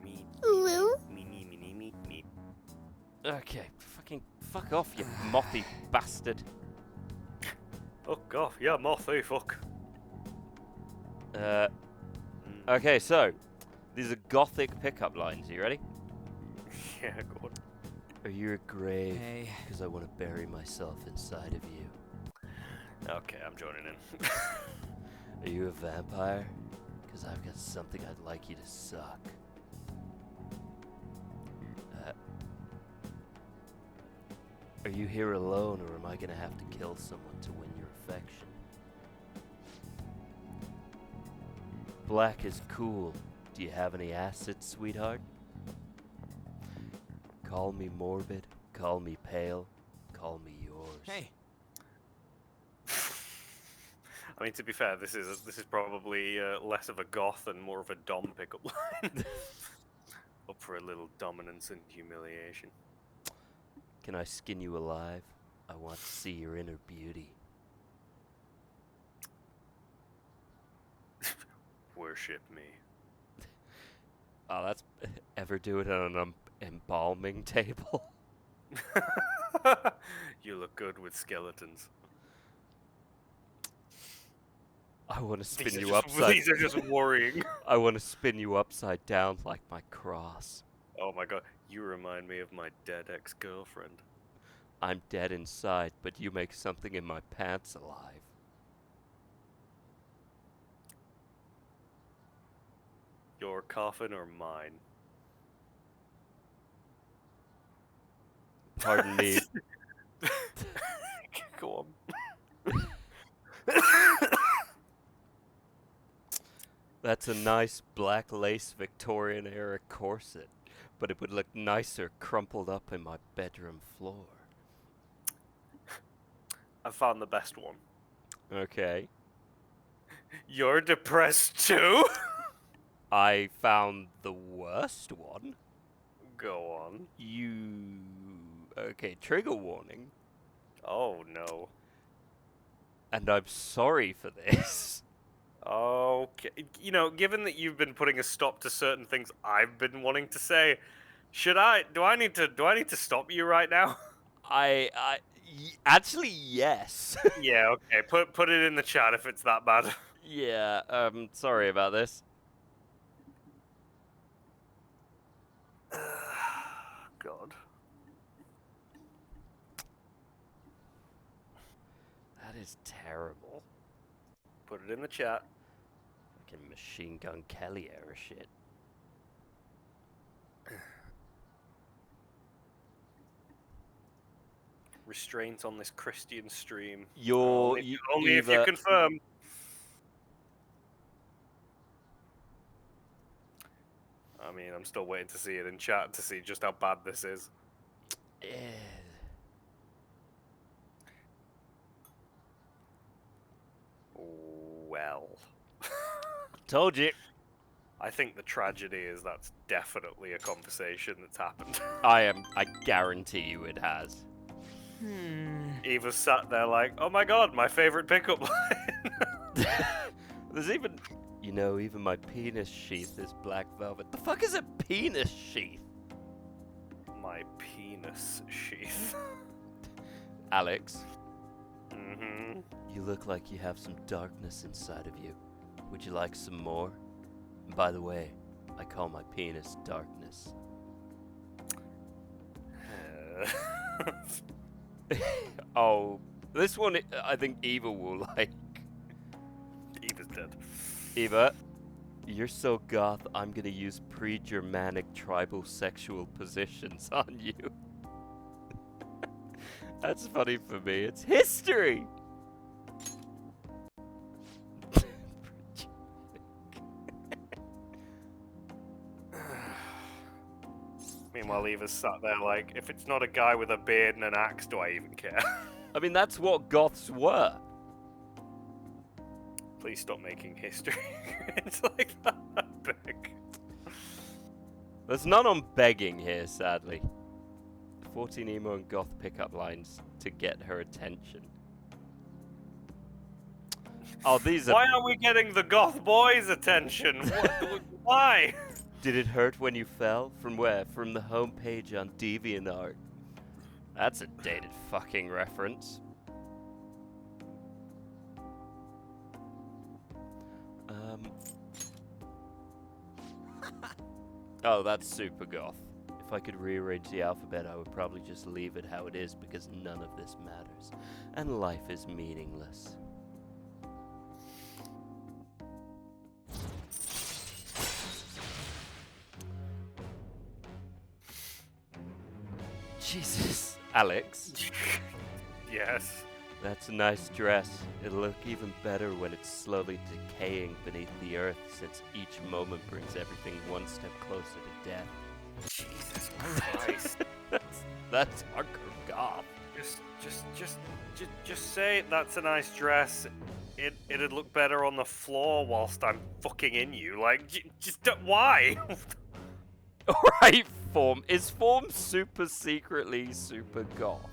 Me. Okay, fucking fuck off, you mothy bastard. Oh god, yeah, mothy, fuck. Okay, so these are gothic pickup lines. Are you ready? Yeah, go on. Are you a grave? Hey. Because I want to bury myself inside of you. Okay, I'm joining in. Are you a vampire? Because I've got something I'd like you to suck. Are you here alone, or am I gonna have to kill someone to win your affection? Black is cool. Do you have any acid, sweetheart? Call me morbid, call me pale, call me yours. Hey. I mean, to be fair, this is probably less of a goth and more of a dom pickup line. Up for a little dominance and humiliation. Can I skin you alive? I want to see your inner beauty. Worship me. Oh, that's... Ever do it on an embalming table? You look good with skeletons. I want to spin These are you just- upside... These are just worrying. I want to spin you upside down like my cross. Oh my god, you remind me of my dead ex-girlfriend. I'm dead inside, but you make something in my pants alive. Your coffin or mine? Pardon me. Go on. That's a nice black lace Victorian era corset, but it would look nicer crumpled up in my bedroom floor. I found the best one. Okay. You're depressed too? I found the worst one. Go on. Okay, trigger warning. Oh no. And I'm sorry for this. Okay. You know, given that you've been putting a stop to certain things I've been wanting to say, do I need to stop you right now? Actually, yes. Yeah, okay. Put it in the chat if it's that bad. Yeah, sorry about this. God. That is terrible. Put it in the chat. Fucking Machine Gun Kelly era shit. Restraint on this Christian stream. You're Only if you confirm. I mean, I'm still waiting to see it in chat to see just how bad this is. Told you. I think the tragedy is that's definitely a conversation that's happened. I guarantee you it has. Eva's sat there like, oh my god, my favorite pickup line. There's even, you know, even my penis sheath is black velvet. The fuck is a penis sheath? My penis sheath. Alex, Mm-hmm. you look like you have some darkness inside of you. Would you like some more? And by the way, I call my penis darkness. Oh, this one I think Eva will like. Eva's dead. Eva, you're so goth, I'm gonna use pre-Germanic tribal sexual positions on you. That's funny for me. It's history! Meanwhile, Eva's sat there like, if it's not a guy with a beard and an axe, do I even care? I mean, that's what goths were. Please stop making history. It's like that. I beg. There's none on begging here, sadly. 14 emo and goth pickup lines to get her attention. Oh, these are... Why are we getting the goth boys' attention? Why? Did it hurt when you fell? From where? From the homepage on DeviantArt. That's a dated fucking reference. Oh, that's super goth. If I could rearrange the alphabet, I would probably just leave it how it is because none of this matters. And life is meaningless. Jesus. Alex, Yes. that's a nice dress. It'll look even better when it's slowly decaying beneath the earth, since each moment brings everything one step closer to death. Jesus Christ. That's hardcore goth. Just say that's a nice dress. It'd look better on the floor whilst I'm fucking in you. Like, why? Alright, Form. Is Form super secretly super goth?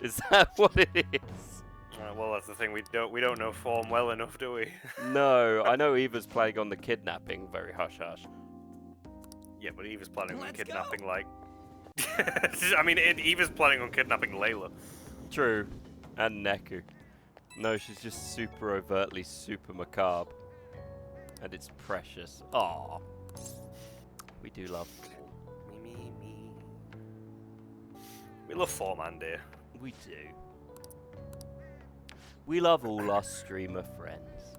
Is that what it is? Well, that's the thing. We don't know Form well enough, do we? No, I know Eva's planning on the kidnapping. Very hush hush. Yeah, but Eva's planning on Let's kidnapping, go. like... I mean, Eva's planning on kidnapping Layla. True. And Neku. No, she's just super overtly super macabre. And it's precious. Aww. We do love Form. Me. We love Form and dear. We do. We love all our streamer friends.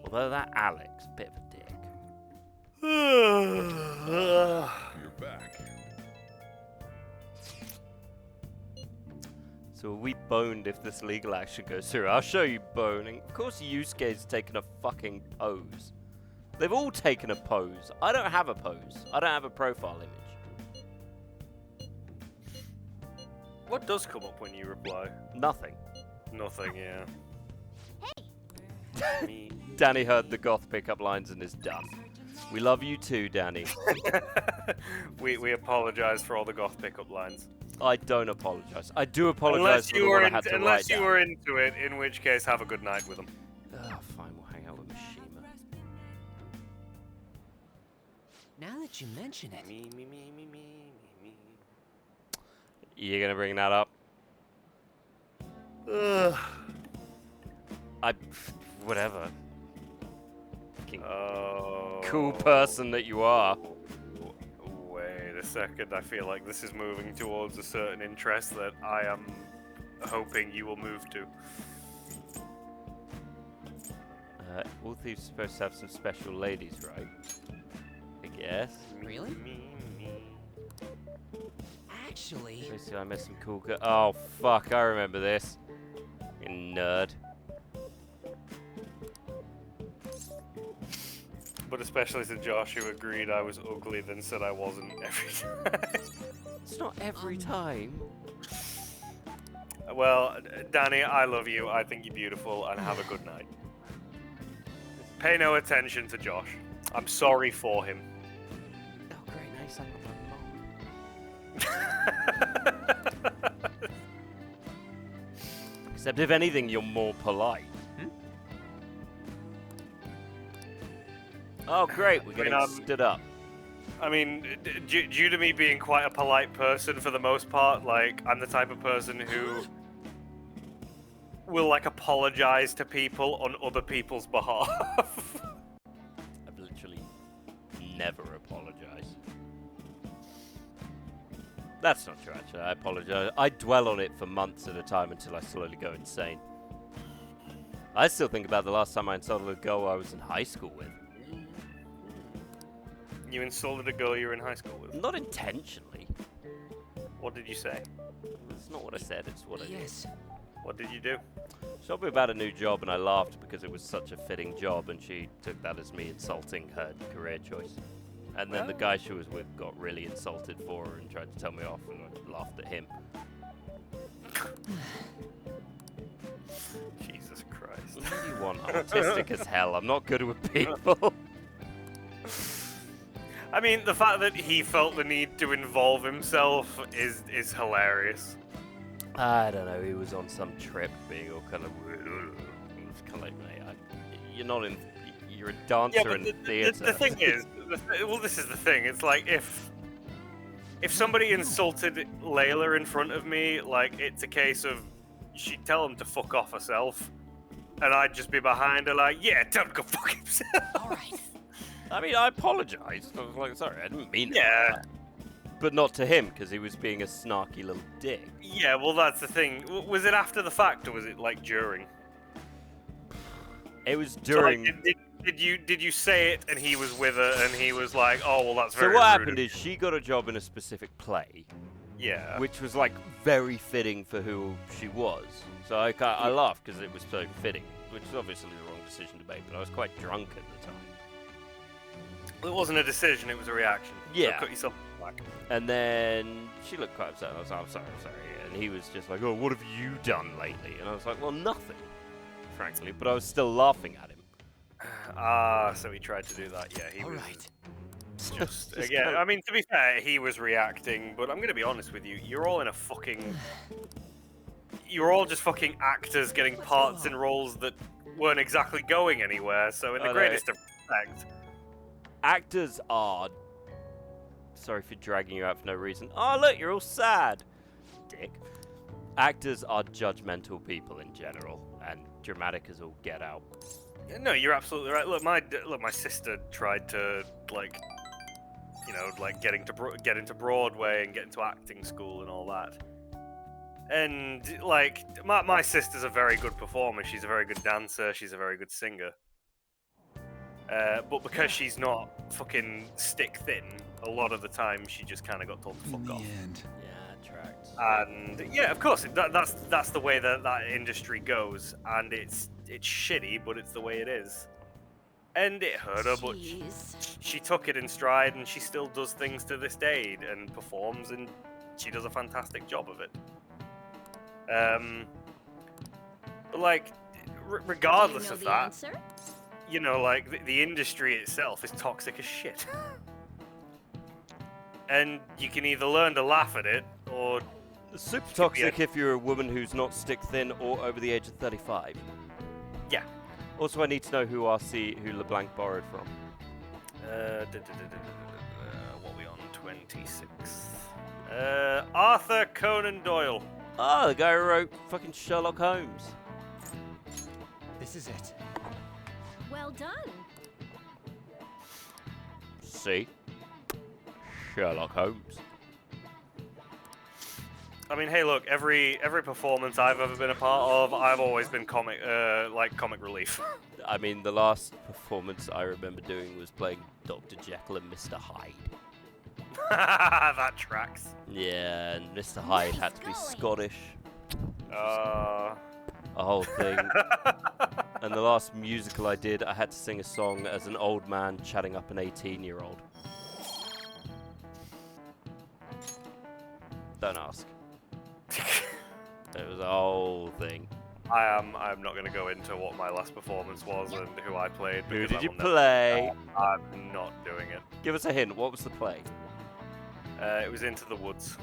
Although that Alex, bit of a dick. You're back. So are we boned if this legal action goes through? I'll show you boning. Of course Yusuke's taken a fucking pose. They've all taken a pose. I don't have a pose. I don't have a profile image. What does come up when you reply? Nothing. Nothing, yeah. Me. Danny heard the goth pickup lines and is done. We love you too, Danny. we apologize for all the goth pickup lines. I don't apologize. I do apologize for the one I had to write Unless you down. were into it, in which case, have a good night with them. Oh, fine, we'll hang out with Mishima. Now that you mention it, Me. You gonna bring that up? Whatever. Fucking Oh. cool person that you are. Wait a second. I feel like this is moving towards a certain interest that I am hoping you will move to. All thieves are supposed to have some special ladies, right? I guess. Really? Me. actually, Basically, I met some cool girl. Oh, fuck, I remember this. You nerd. But especially since Joshua agreed I was ugly, then said I wasn't every time. It's not every time. Well, Danny, I love you. I think you're beautiful, and have a good night. Pay no attention to Josh. I'm sorry for him. Oh, great. Now you sound like my mom. Except if anything, you're more polite. Oh, great. We're getting stood up. I mean, due to me being quite a polite person for the most part, like, I'm the type of person who will, like, apologize to people on other people's behalf. I've literally never apologized. That's not true, actually. I apologize. I dwell on it for months at a time until I slowly go insane. I still think about the last time I insulted a girl I was in high school with. You insulted a girl you were in high school with? Not intentionally. What did you say? It's not what I said, it's what I did. What did you do? She told me about a new job and I laughed because it was such a fitting job and she took that as me insulting her career choice. And then the guy she was with got really insulted for her and tried to tell me off and I laughed at him. Jesus Christ. What do you want? Autistic as hell. I'm not good with people. I mean, the fact that he felt the need to involve himself is hilarious. I don't know. He was on some trip, being all kind of. It was kind of like, mate, you're not in. You're a dancer in theatre. The thing is, well, this is the thing. It's like if somebody insulted Layla in front of me, like it's a case of she'd tell him to fuck off herself, and I'd just be behind her, like, yeah, tell him to go fuck himself. All right. I mean, I apologized. I was like, sorry, I didn't mean it. Yeah. But not to him, because he was being a snarky little dick. Yeah, well, that's the thing. Was it after the fact, or was it, like, during? It was during... So, like, did you say it, and he was with her, and he was like, oh, well, that's very So what rude happened is she got a job in a specific play. Yeah. Which was, like, very fitting for who she was. So I laughed, because it was so fitting. Which is obviously the wrong decision to make, but I was quite drunk at the time. It wasn't a decision, it was a reaction. Yeah. So cut yourself back. And then she looked quite upset, and I was like, I'm sorry. And he was just like, oh, what have you done lately? And I was like, well, nothing, frankly. But I was still laughing at him. So he tried to do that, yeah. He was right. just again, I mean, to be fair, he was reacting, but I'm going to be honest with you. You're all in a fucking... You're all just fucking actors getting parts in roles that weren't exactly going anywhere, so in the greatest of respect... Actors are... Sorry for dragging you out for no reason. Oh, look, you're all sad. Dick. Actors are judgmental people in general, and dramatic as all get out. No, you're absolutely right. Look, my sister tried to, like, you know, like get into Broadway and get into acting school and all that. And, like, my sister's a very good performer. She's a very good dancer. She's a very good singer. But because she's not fucking stick thin, a lot of the time she just kind of got told to fuck off. Yeah, it tracks. And yeah, of course, that's the way that industry goes, and it's shitty, but it's the way it is. And it hurt her, but she took it in stride, and she still does things to this day and performs, and she does a fantastic job of it. But like, regardless of that. Answer? You know, like, the industry itself is toxic as shit. And you can either learn to laugh at it, or... Super toxic if you're a woman who's not stick thin or over the age of 35. Yeah. Also, I need to know who LeBlanc borrowed from. What are we on? 26th. Arthur Conan Doyle. Ah, the guy who wrote fucking Sherlock Holmes. This is it. Well done. See? Sherlock Holmes. I mean, hey, look, every performance I've ever been a part of, I've always been comic relief. I mean, the last performance I remember doing was playing Dr. Jekyll and Mr. Hyde. That tracks. Yeah, and Mr. Hyde had to be Scottish. A whole thing. And the last musical I did, I had to sing a song as an old man chatting up an 18-year-old. Don't ask. It was a whole thing. I'm not going to go into what my last performance was and who I played. Who because did I you will never- play? I'm not doing it. Give us a hint. What was the play? It was Into the Woods.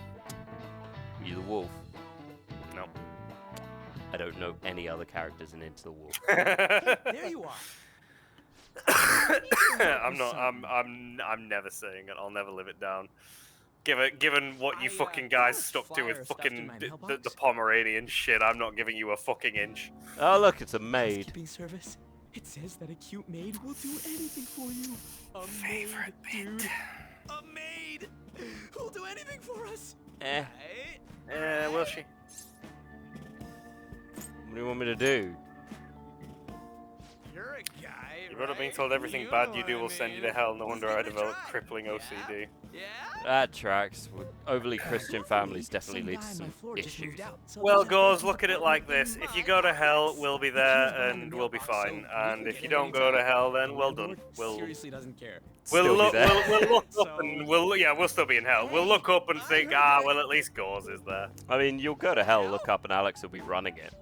Were you the wolf? No. I don't know any other characters in Into the Wolf. There you are. I'm never saying it. I'll never live it down. Given what you fucking guys stuck to with fucking the Pomeranian shit, I'm not giving you a fucking inch. Oh look, it's a maid. Housekeeping service. It says that a cute maid will do anything for you. A Favorite maid, dude. A maid who'll do anything for us. Eh. Right? Will she? What do you want me to do? You're a guy. You brought up being right? told everything You bad know you what do I will send you to mean. hell. No Let's wonder give I it a developed try. crippling Yeah? OCD. Yeah? That tracks. Overly Christian families definitely Some lead guy to on some my floor just issues. moved out, so Well, just Gauze, looking look at for it like something this. If in you go to mind. hell, we'll be He's there behind and the we'll be mailbox, so fine. you And can if get you him don't go to anytime. hell, then The well done. landlord We'll seriously doesn't care. Still be there. we'll look up So- and we'll still be in hell. We'll look up and think, well, at least Gauze is there. I mean, you'll go to hell, look up, and Alex will be running it.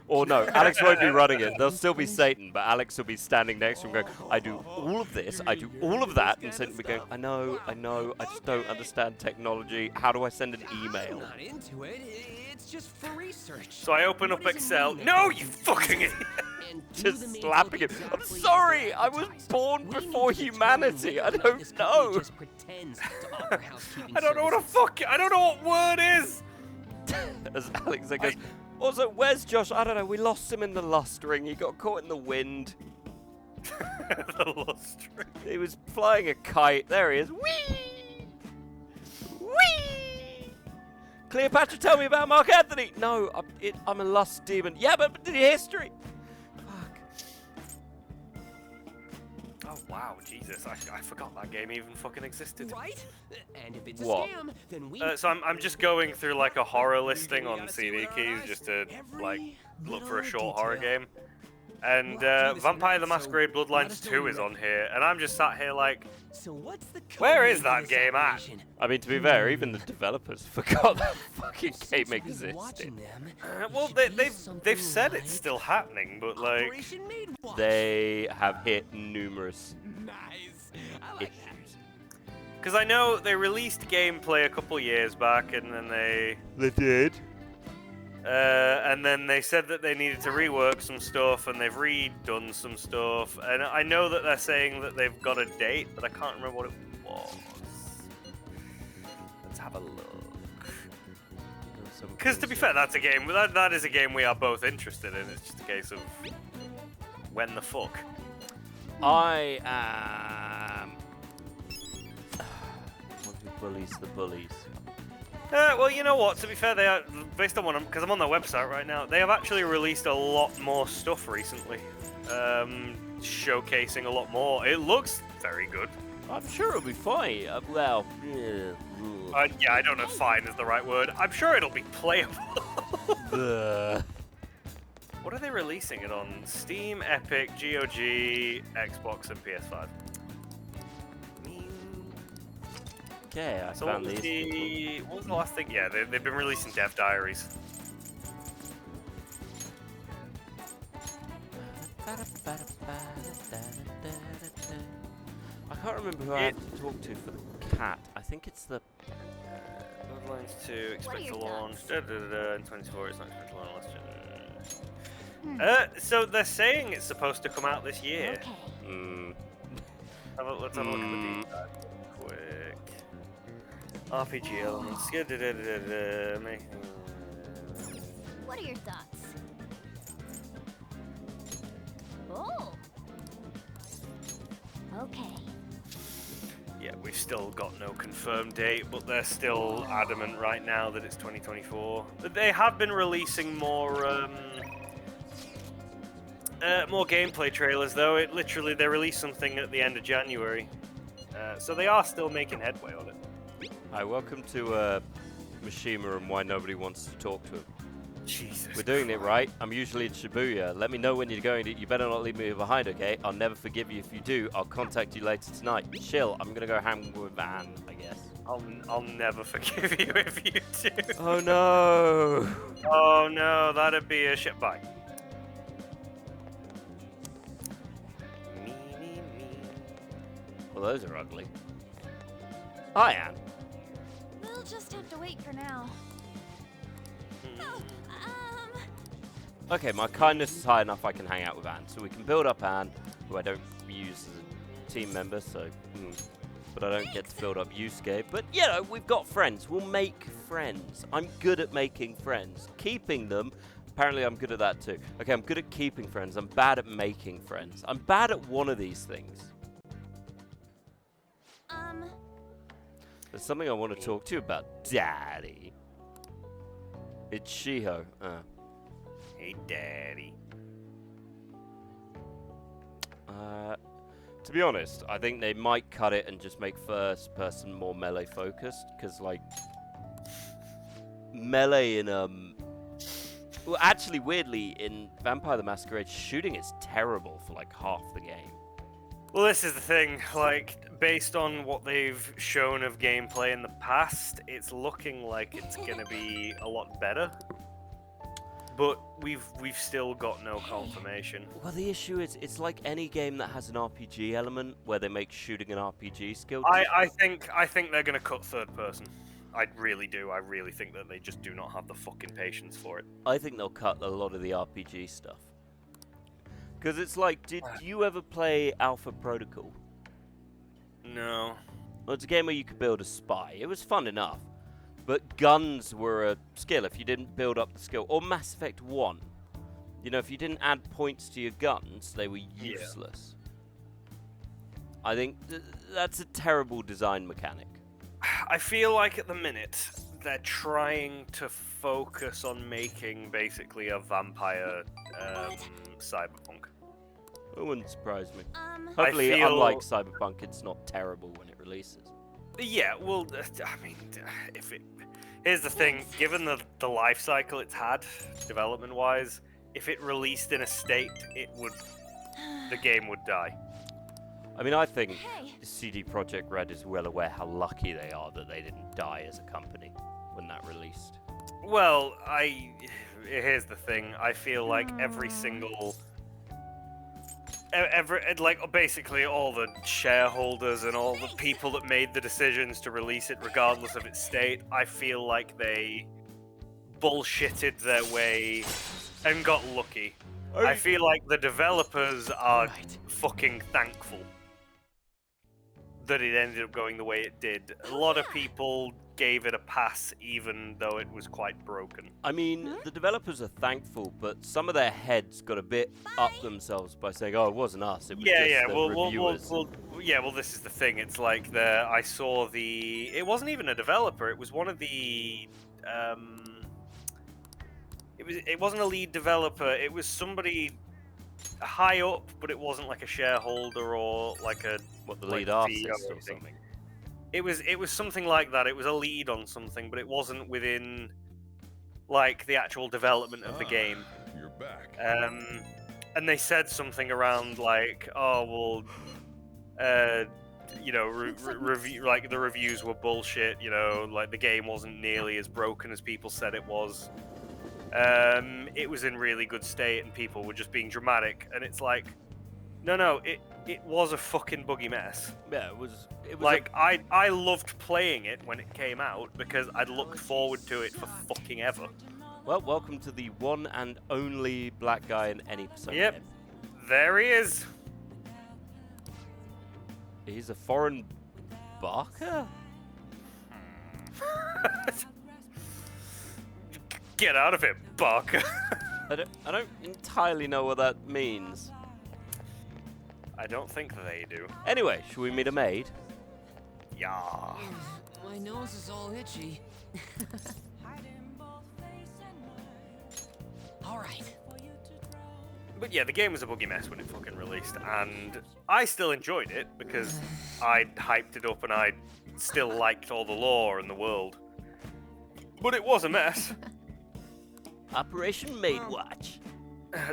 Or no, Alex won't be running it. There'll still be Satan, but Alex will be standing next to him going, I do all of this, I do all of that, and Satan will be going, I know, I just don't understand technology. How do I send an I'm email? not into it. It's just for research. So I open up What does it Excel. mean No, that- you fucking idiot! And do Just the main slapping look him. I'm exactly as sorry, they're I was advertised. born We before need to determine humanity. I whether or not don't this company know. just pretends to offer housekeeping I don't know what a services. I don't know what word is! As Alex then goes, also, where's Josh? I don't know, we lost him in the lustring. He got caught in the wind. The lost string. He was flying a kite. There he is. Whee! Whee! Cleopatra, tell me about Mark Anthony. No, I'm a lust demon. Yeah, but the history. Fuck. Oh wow, Jesus! I forgot that game even fucking existed. Right? And if it's What? a scam, then we. So I'm just going through like a horror listing We on gotta see CD with our keys eyes. just to Every like look for a little short horror detail. game. And We'll do this Vampire the tonight, so Masquerade let Bloodlines us know 2 when is you're on ready. here, and I'm just sat here like, So what's the code Where name is for that this game at? operation? I mean, to be fair, even the developers forgot that fucking Since game we've been existed. watching them, well, it should be they've something said it's like still happening, but like, Operation Maidwatch. They have hit numerous Nice. I like that. issues. because I know they released gameplay a couple years back, and then they did. said that they needed to rework some stuff, and they've redone some stuff, and I know that they're saying that they've got a date, but I can't remember what it was. Let's have a look. Because to be fair, that's a game. That is a game we are both interested in. It's just a case of when the fuck. I am. What who bullies the bullies? Well, you know what? To be fair, they are based on what because I'm on their website right now. They have actually released a lot more stuff recently, showcasing a lot more. It looks very good. I'm sure it'll be fine. Well, yeah. Yeah, I don't know if "fine" is the right word. I'm sure it'll be playable. What are they releasing it on? Steam, Epic, GOG, Xbox, and PS5. Okay, I So what found was, these. what was the last thing? Yeah, they've been releasing Dev Diaries. I can't remember who I had to talk to for the cat. I think it's the. Bloodlines 2, What are expect to your launch. thoughts? In 24, it's not expected to launch. So they're saying it's supposed to come out this year. Okay. Let's have a look at the details quick. RPG elements. What are your thoughts? Oh. Okay. Yeah, we've still got no confirmed date, but they're still adamant right now that it's 2024. They have been releasing more gameplay trailers, though. They released something at the end of January, so they are still making headway on it. Hi, welcome to Mishima and why nobody wants to talk to him. Jesus. We're doing it right. I'm usually in Shibuya. Let me know when you're going. You better not leave me behind, okay? I'll never forgive you if you do. I'll contact you later tonight. Chill. I'm gonna go hang with Van, I guess. I'll never forgive you if you do. Oh no! Oh no, that'd be a shit. Bye. Well, those are ugly. Hi, Anne. We'll just have to wait for now. Oh, Okay, my kindness is high enough I can hang out with Anne. So we can build up Anne, who I don't use as a team member, so... But I don't get to build up Yusuke. But, you know, we've got friends. We'll make friends. I'm good at making friends. Keeping them, apparently I'm good at that too. Okay, I'm good at keeping friends. I'm bad at making friends. I'm bad at one of these things. There's something I want to talk to you about, Daddy. It's Shiho. Hey, Daddy. To be honest, I think they might cut it and just make first person more melee focused, because like melee in well, actually weirdly in Vampire the Masquerade, shooting is terrible for like half the game. Well, this is the thing, like, based on what they've shown of gameplay in the past, it's looking like it's gonna be a lot better. But we've still got no confirmation. Well, the issue is, it's like any game that has an RPG element where they make shooting an RPG skill. I think they're gonna cut third person. I really do. I really think that they just do not have the fucking patience for it. I think they'll cut a lot of the RPG stuff. Because it's like, did you ever play Alpha Protocol? No. Well, it's a game where you could build a spy. It was fun enough. But guns were a skill if you didn't build up the skill. Or Mass Effect 1. You know, if you didn't add points to your guns, they were useless. Yeah. I think that's a terrible design mechanic. I feel like at the minute, they're trying to focus on making basically a vampire cyberpunk. It wouldn't surprise me. Hopefully, unlike Cyberpunk, it's not terrible when it releases. Yeah, well, I mean, if it... Here's the thing, given the life cycle it's had, development-wise, if it released in a state, the game would die. I mean, I think CD Projekt Red is well aware how lucky they are that they didn't die as a company when that released. Well, here's the thing, I feel like every single... like basically all the shareholders and all the people that made the decisions to release it regardless of its state, I feel like they bullshitted their way and got lucky. I feel like the developers are fucking thankful that it ended up going the way it did. A lot of people gave it a pass even though it was quite broken. I mean, the developers are thankful, but some of their heads got a bit up themselves by saying, "Oh, it wasn't us. It was just the reviewers." Well, this is the thing. It's like I saw the. It wasn't even a developer. It was one of the. It wasn't a lead developer. It was somebody high up, but it wasn't like a shareholder or like a the lead artist or something. It was something like that. It was a lead on something, but it wasn't within like the actual development of the game. You're back. And they said something around like, oh well, you know, review like the reviews were bullshit. You know, like the game wasn't nearly as broken as people said it was. It was in really good state, and people were just being dramatic. And it's like, no, it was a fucking buggy mess. Yeah, it was like I loved playing it when it came out because I'd looked forward to it for fucking ever. Well, welcome to the one and only black guy in any Persona game. Yep, there he is. He's a foreign barker? Get out of it, Barker. I don't entirely know what that means. I don't think they do. Anyway, should we meet a maid? Yeah. My nose is all itchy. Alright. But yeah, the game was a buggy mess when it fucking released, and I still enjoyed it because I hyped it up and I still liked all the lore and the world. But it was a mess. Operation Maid Watch.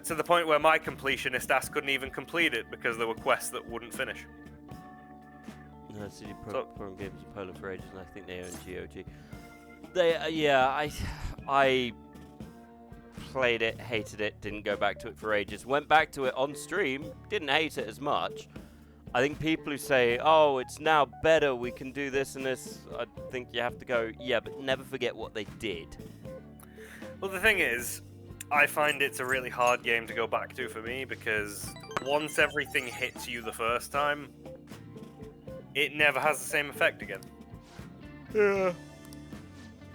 To the point where my completionist ass couldn't even complete it because there were quests that wouldn't finish. No, CD Program Games in Poland for ages, and I think they own GOG. They, yeah, I played it, hated it, didn't go back to it for ages. Went back to it on stream, didn't hate it as much. I think people who say, oh, it's now better, we can do this and this, I think you have to go, yeah, but never forget what they did. Well, the thing is, I find it's a really hard game to go back to for me because once everything hits you the first time, it never has the same effect again. Yeah.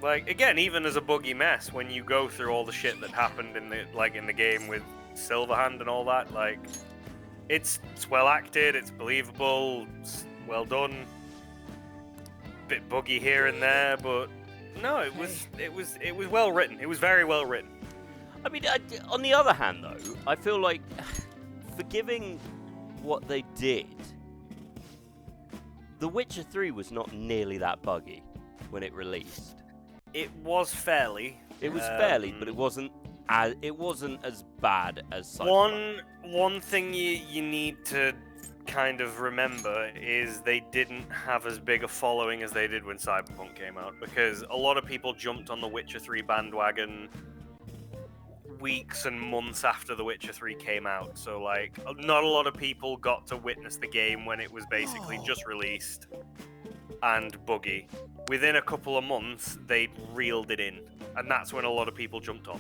Like, again, even as a buggy mess, when you go through all the shit that happened in the game with Silverhand and all that, like, it's well acted, it's believable, it's well done. Bit buggy here and there, but no, it was well written. It was very well written. I mean, on the other hand, though, I feel like forgiving what they did, The Witcher 3 was not nearly that buggy when it released. It was fairly. It was fairly, but it wasn't as bad as Cyberpunk. One thing you need to kind of remember is they didn't have as big a following as they did when Cyberpunk came out, because a lot of people jumped on the Witcher 3 bandwagon weeks and months after The Witcher 3 came out. So, like, not a lot of people got to witness the game when it was basically just released and buggy. Within a couple of months, they reeled it in, and that's when a lot of people jumped on.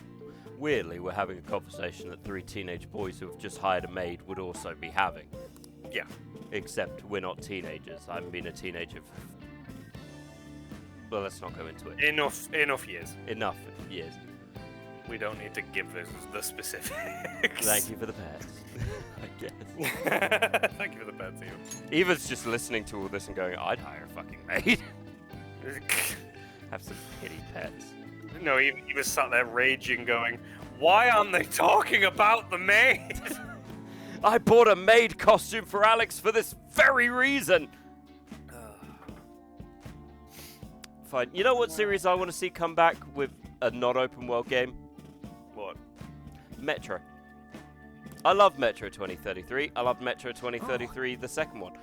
Weirdly, we're having a conversation that 3 teenage boys who have just hired a maid would also be having. Yeah. Except we're not teenagers. I haven't been a teenager for... Well, let's not go into it. Enough years. Enough years. We don't need to give the specifics. Thank you for the pets, I guess. Thank you for the pets, Eva. Eva's just listening to all this and going, I'd hire a fucking maid. Have some kitty pets. No, he was sat there raging, going, why aren't they talking about the maid? I bought a maid costume for Alex for this very reason. Fine. You know what series I want to see come back with a not open world game? What? Metro. I love Metro 2033. I loved Metro 2033, the second one.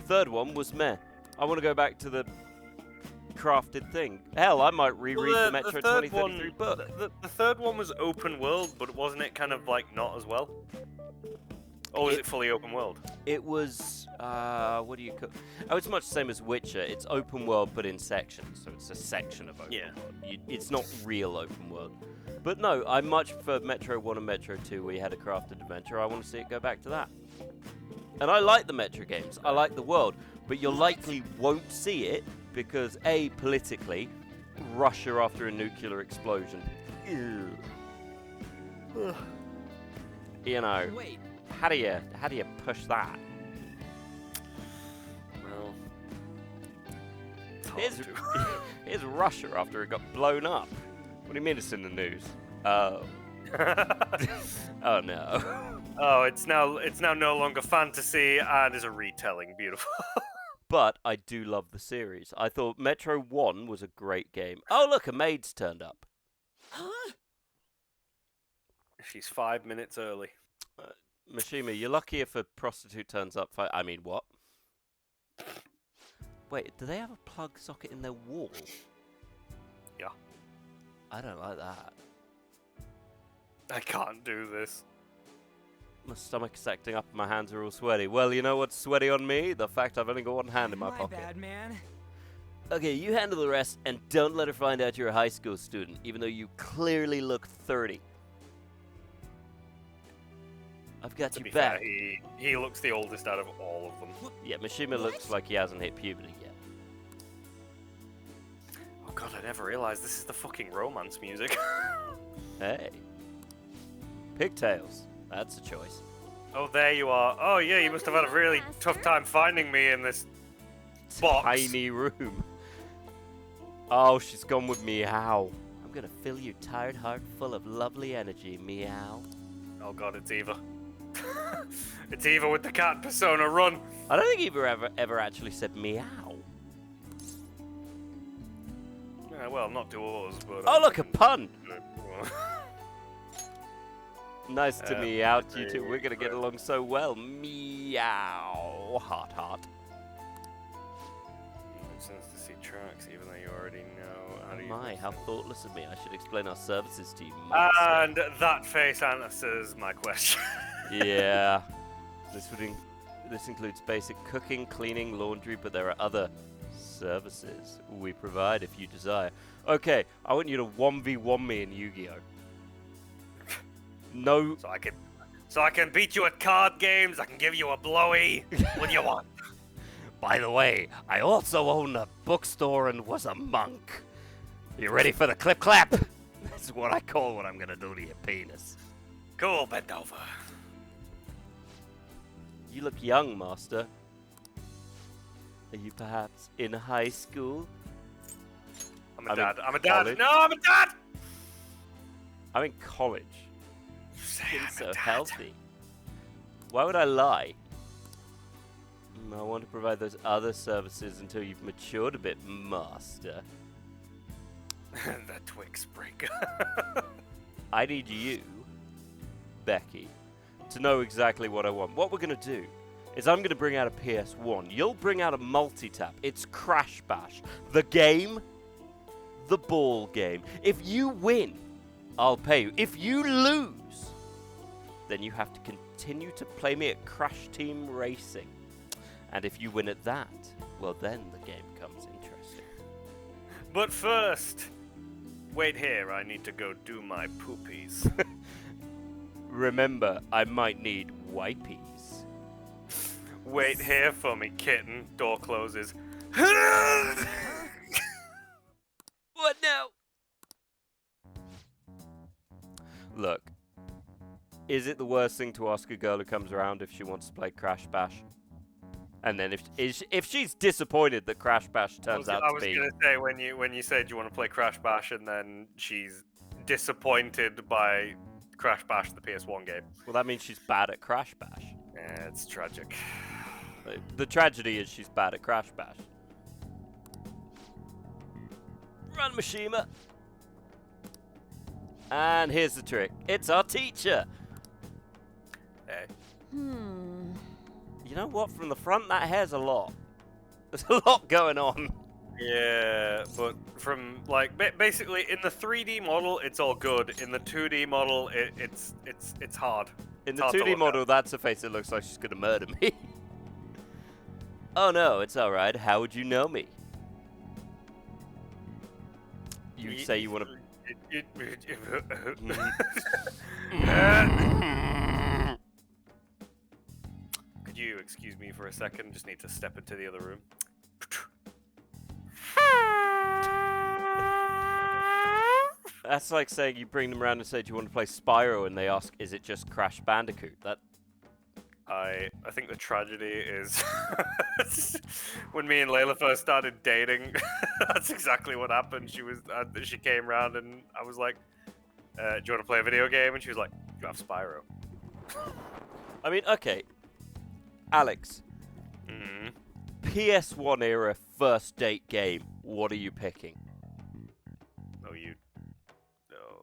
Third one was meh. I want to go back to the crafted thing. Hell, I might reread the Metro 2033 book. The third one was open world, but wasn't it kind of like not as well? Or was it fully open world? It was, what do you call... Oh, it's much the same as Witcher. It's open world, but in sections. So it's a section of open world. It's not real open world. But no, I much prefer Metro 1 and Metro 2, where you had a crafted adventure. I want to see it go back to that. And I like the Metro games. I like the world. But you likely won't see it because, A, politically, Russia after a nuclear explosion. Ew. You know. Wait. How do you push that? Well, here's Russia after it got blown up. What do you mean it's in the news? Oh. Oh no. Oh, it's now no longer fantasy and is a retelling. Beautiful. But I do love the series. I thought Metro 1 was a great game. Oh look, a maid's turned up. Huh? She's 5 minutes early. Mishima, you're lucky if a prostitute turns up. I mean, what? Wait, do they have a plug socket in their wall? Yeah. I don't like that. I can't do this. My stomach's acting up and my hands are all sweaty. Well, you know what's sweaty on me? The fact I've only got one hand in my pocket. My bad, man. Okay, you handle the rest and don't let her find out you're a high school student, even though you clearly look 30. I've got To you be back. fair, he looks the oldest out of all of them. Yeah, Mishima looks like he hasn't hit puberty yet. Oh god, I never realized this is the fucking romance music. Hey. Pigtails. That's a choice. Oh, there you are. Oh yeah, you must have had a really tough time finding me in this box. Tiny room. Oh, she's gone with Meow. I'm gonna fill your tired heart full of lovely energy, Meow. Oh god, it's Eva. It's Eva with the cat persona, run! I don't think Eva ever actually said meow. Yeah, well, not to us, but... Oh, look, a pun! Nice to meet out, you two. We're gonna get along so well. Meow. Heart, heart. Makes sense to see tracks, even though you already know. How do you My, how thoughtless of me. I should explain our services to you. And that face answers my question. Yeah. This includes basic cooking, cleaning, laundry, but there are other services we provide if you desire. Okay, I want you to 1v1 me in Yu-Gi-Oh! No. So I can beat you at card games. I can give you a blowy. What do you want? By the way, I also own a bookstore and was a monk. You ready for the clip clap? That's what I call what I'm gonna do to your penis. Cool, bend over. You look young, Master. Are you perhaps in high school? I'm a dad. College? No, I'm a dad! I'm in college. Skin's so healthy. Why would I lie? I want to provide those other services until you've matured a bit, Master. The Twix breaker. I need you, Becky, to know exactly what I want. What we're going to do is I'm going to bring out a PS1. You'll bring out a multi-tap. It's Crash Bash. The game, the ball game. If you win, I'll pay you. If you lose, then you have to continue to play me at Crash Team Racing. And if you win at that, well then the game becomes interesting. But first, wait here. I need to go do my poopies. Remember, I might need wipies. Wait here for me, kitten. Door closes. What now? Look, is it the worst thing to ask a girl who comes around if she wants to play Crash Bash? And then if she's disappointed that Crash Bash turns out to be... I was gonna say, when you said you want to play Crash Bash and then she's disappointed by Crash Bash, the PS1 game. Well, that means she's bad at Crash Bash. Yeah, it's tragic. The tragedy is she's bad at Crash Bash. Run, Mishima! And here's the trick. It's our teacher! Hey. You know what? From the front, that hair's a lot. There's a lot going on. Yeah, but from, like, basically, in the 3D model, it's all good. In the 2D model, it's hard. In the 2D model, that's a face that looks like she's gonna murder me. Oh no, it's alright. How would you know me? You say you want to... Could you excuse me for a second? Just need to step into the other room. That's like saying you bring them around and say, do you want to play Spyro? And they ask, is it just Crash Bandicoot? I think the tragedy is when me and Layla first started dating. That's exactly what happened. She came round and I was like, "Do you want to play a video game?" And she was like, "You have Spyro." I mean, okay, Alex. PS1 era first date game. What are you picking?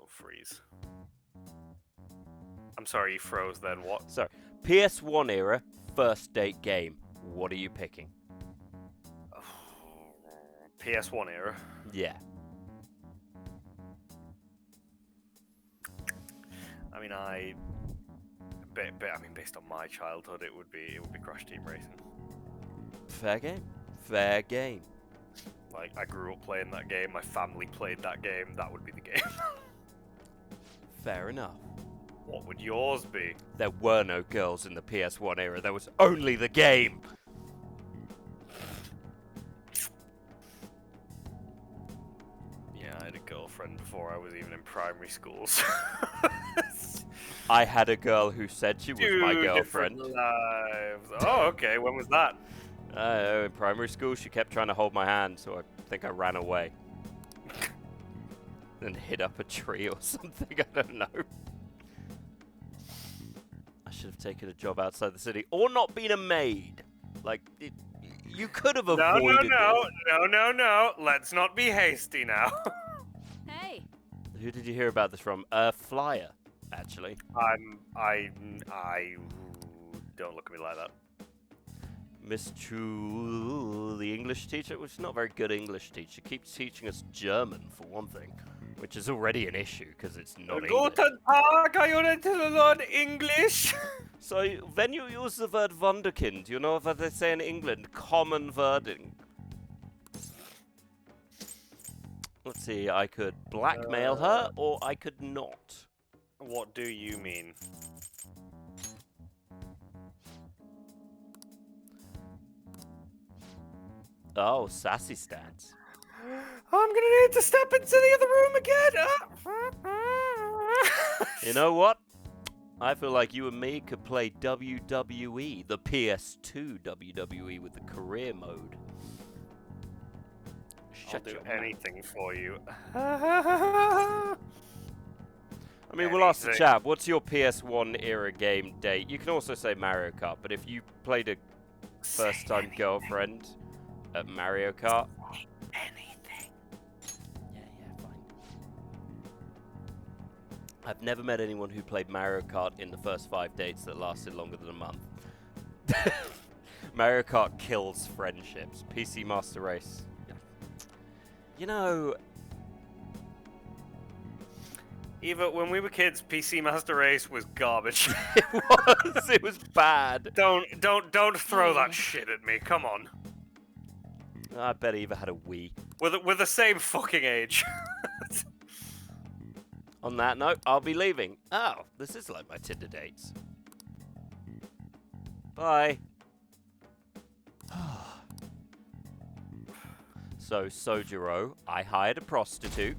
Freeze. I'm sorry, you froze then. What? Sorry. PS1 era first date game. What are you picking? PS1 era. Yeah. I mean, based on my childhood, it would be Crash Team Racing. Fair game. Fair game. Like, I grew up playing that game. My family played that game. That would be the game. Fair enough. What would yours be? There were no girls in the PS1 era. There was only the game. Yeah, I had a girlfriend before I was even in primary school. I had a girl who said she was my girlfriend. Lives. Oh, okay. When was that? In primary school, she kept trying to hold my hand, so I think I ran away. And hid up a tree or something, I don't know. I should have taken a job outside the city, or not been a maid. Like, you could have avoided this. No. Let's not be hasty now. Hey. Who did you hear about this from? Flyer. actually. I don't look at me like that. Miss Chu, the English teacher, which is not a very good English teacher, keeps teaching us German, for one thing, which is already an issue, because it's not English. Guten Tag, are you ready to learn English? So, when you use the word Wunderkind, you know what they say in England? Common wording. Let's see, I could blackmail her, or I could not. What do you mean? Oh, sassy stats. I'm gonna need to step into the other room again. You know what? I feel like you and me could play WWE, the PS2 WWE with the career mode. I'll do your mouth. anything for you. I mean, we'll ask the chat. What's your PS1 era game date? You can also say Mario Kart, but if you played a first-time girlfriend at Mario Kart, Anything. yeah, fine. I've never met anyone who played Mario Kart in the first 5 dates that lasted longer than a month. Mario Kart kills friendships. PC Master Race. You know, Eva, when we were kids, PC Master Race was garbage. it was bad. Don't throw that shit at me. Come on. I bet Eva had a Wii. We're the same fucking age. On that note, I'll be leaving. Oh, this is like my Tinder dates. Bye. So, Sojiro, I hired a prostitute.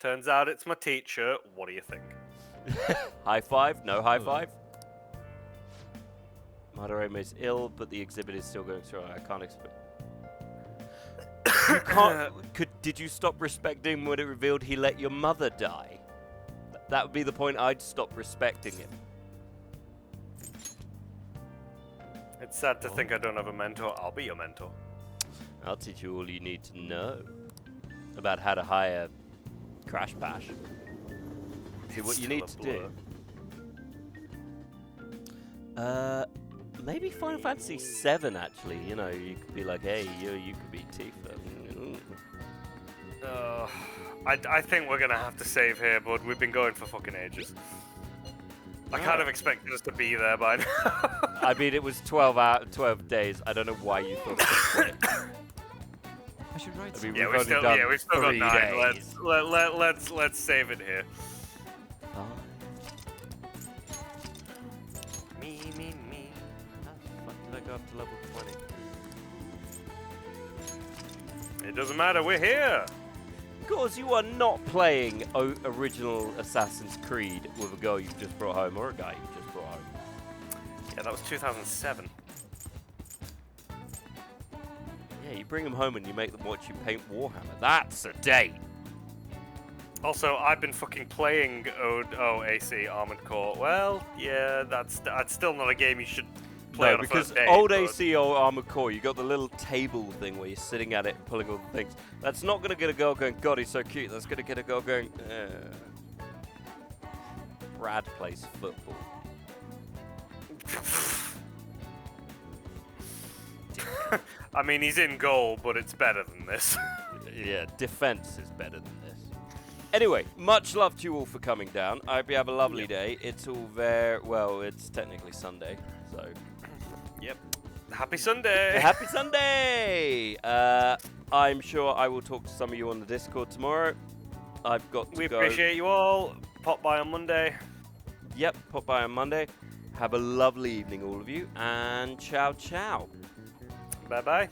Turns out it's my teacher. What do you think? High five? No high five? Madarame is ill, but the exhibit is still going strong. I can't expect. You can't. Did you stop respecting him when it revealed he let your mother die? That would be the point. I'd stop respecting him. It's sad to think I don't have a mentor. I'll be your mentor. I'll teach you all you need to know about how to hire Crash Bash. See what you need to do. Maybe Final Fantasy VII, actually. You know, you could be like, hey, you could be Tifa. I think we're gonna have to save here, bud. We've been going for fucking ages. I kind of expected us to be there by now. I mean, it was 12 days. I don't know why you thought it was quick. I should write. I mean, Yeah, we've we've still got 9. Let's save it here. Me. How the fuck did I go up to level 20? It doesn't matter. We're here. Because you are not playing original Assassin's Creed with a girl you've just brought home or a guy you've just brought home. Yeah, that was 2007. Yeah, you bring them home and you make them watch you paint Warhammer. That's a date. Also, I've been fucking playing OAC Armored Core. Well, yeah, that's still not a game you should play on a because first date, old but... AC or Armored Core, you got the little table thing where you're sitting at it and pulling all the things. That's not going to get a girl going, God, he's so cute. That's going to get a girl going, Brad plays football. I mean, he's in goal, but it's better than this. Yeah, defense is better than this. Anyway, much love to you all for coming down. I hope you have a lovely day. It's all very, well, it's technically Sunday, so... Yep. Happy Sunday! Happy Sunday! I'm sure I will talk to some of you on the Discord tomorrow. I've got to go. We appreciate you all. Pop by on Monday. Yep, pop by on Monday. Have a lovely evening, all of you, and ciao, ciao. Bye-bye.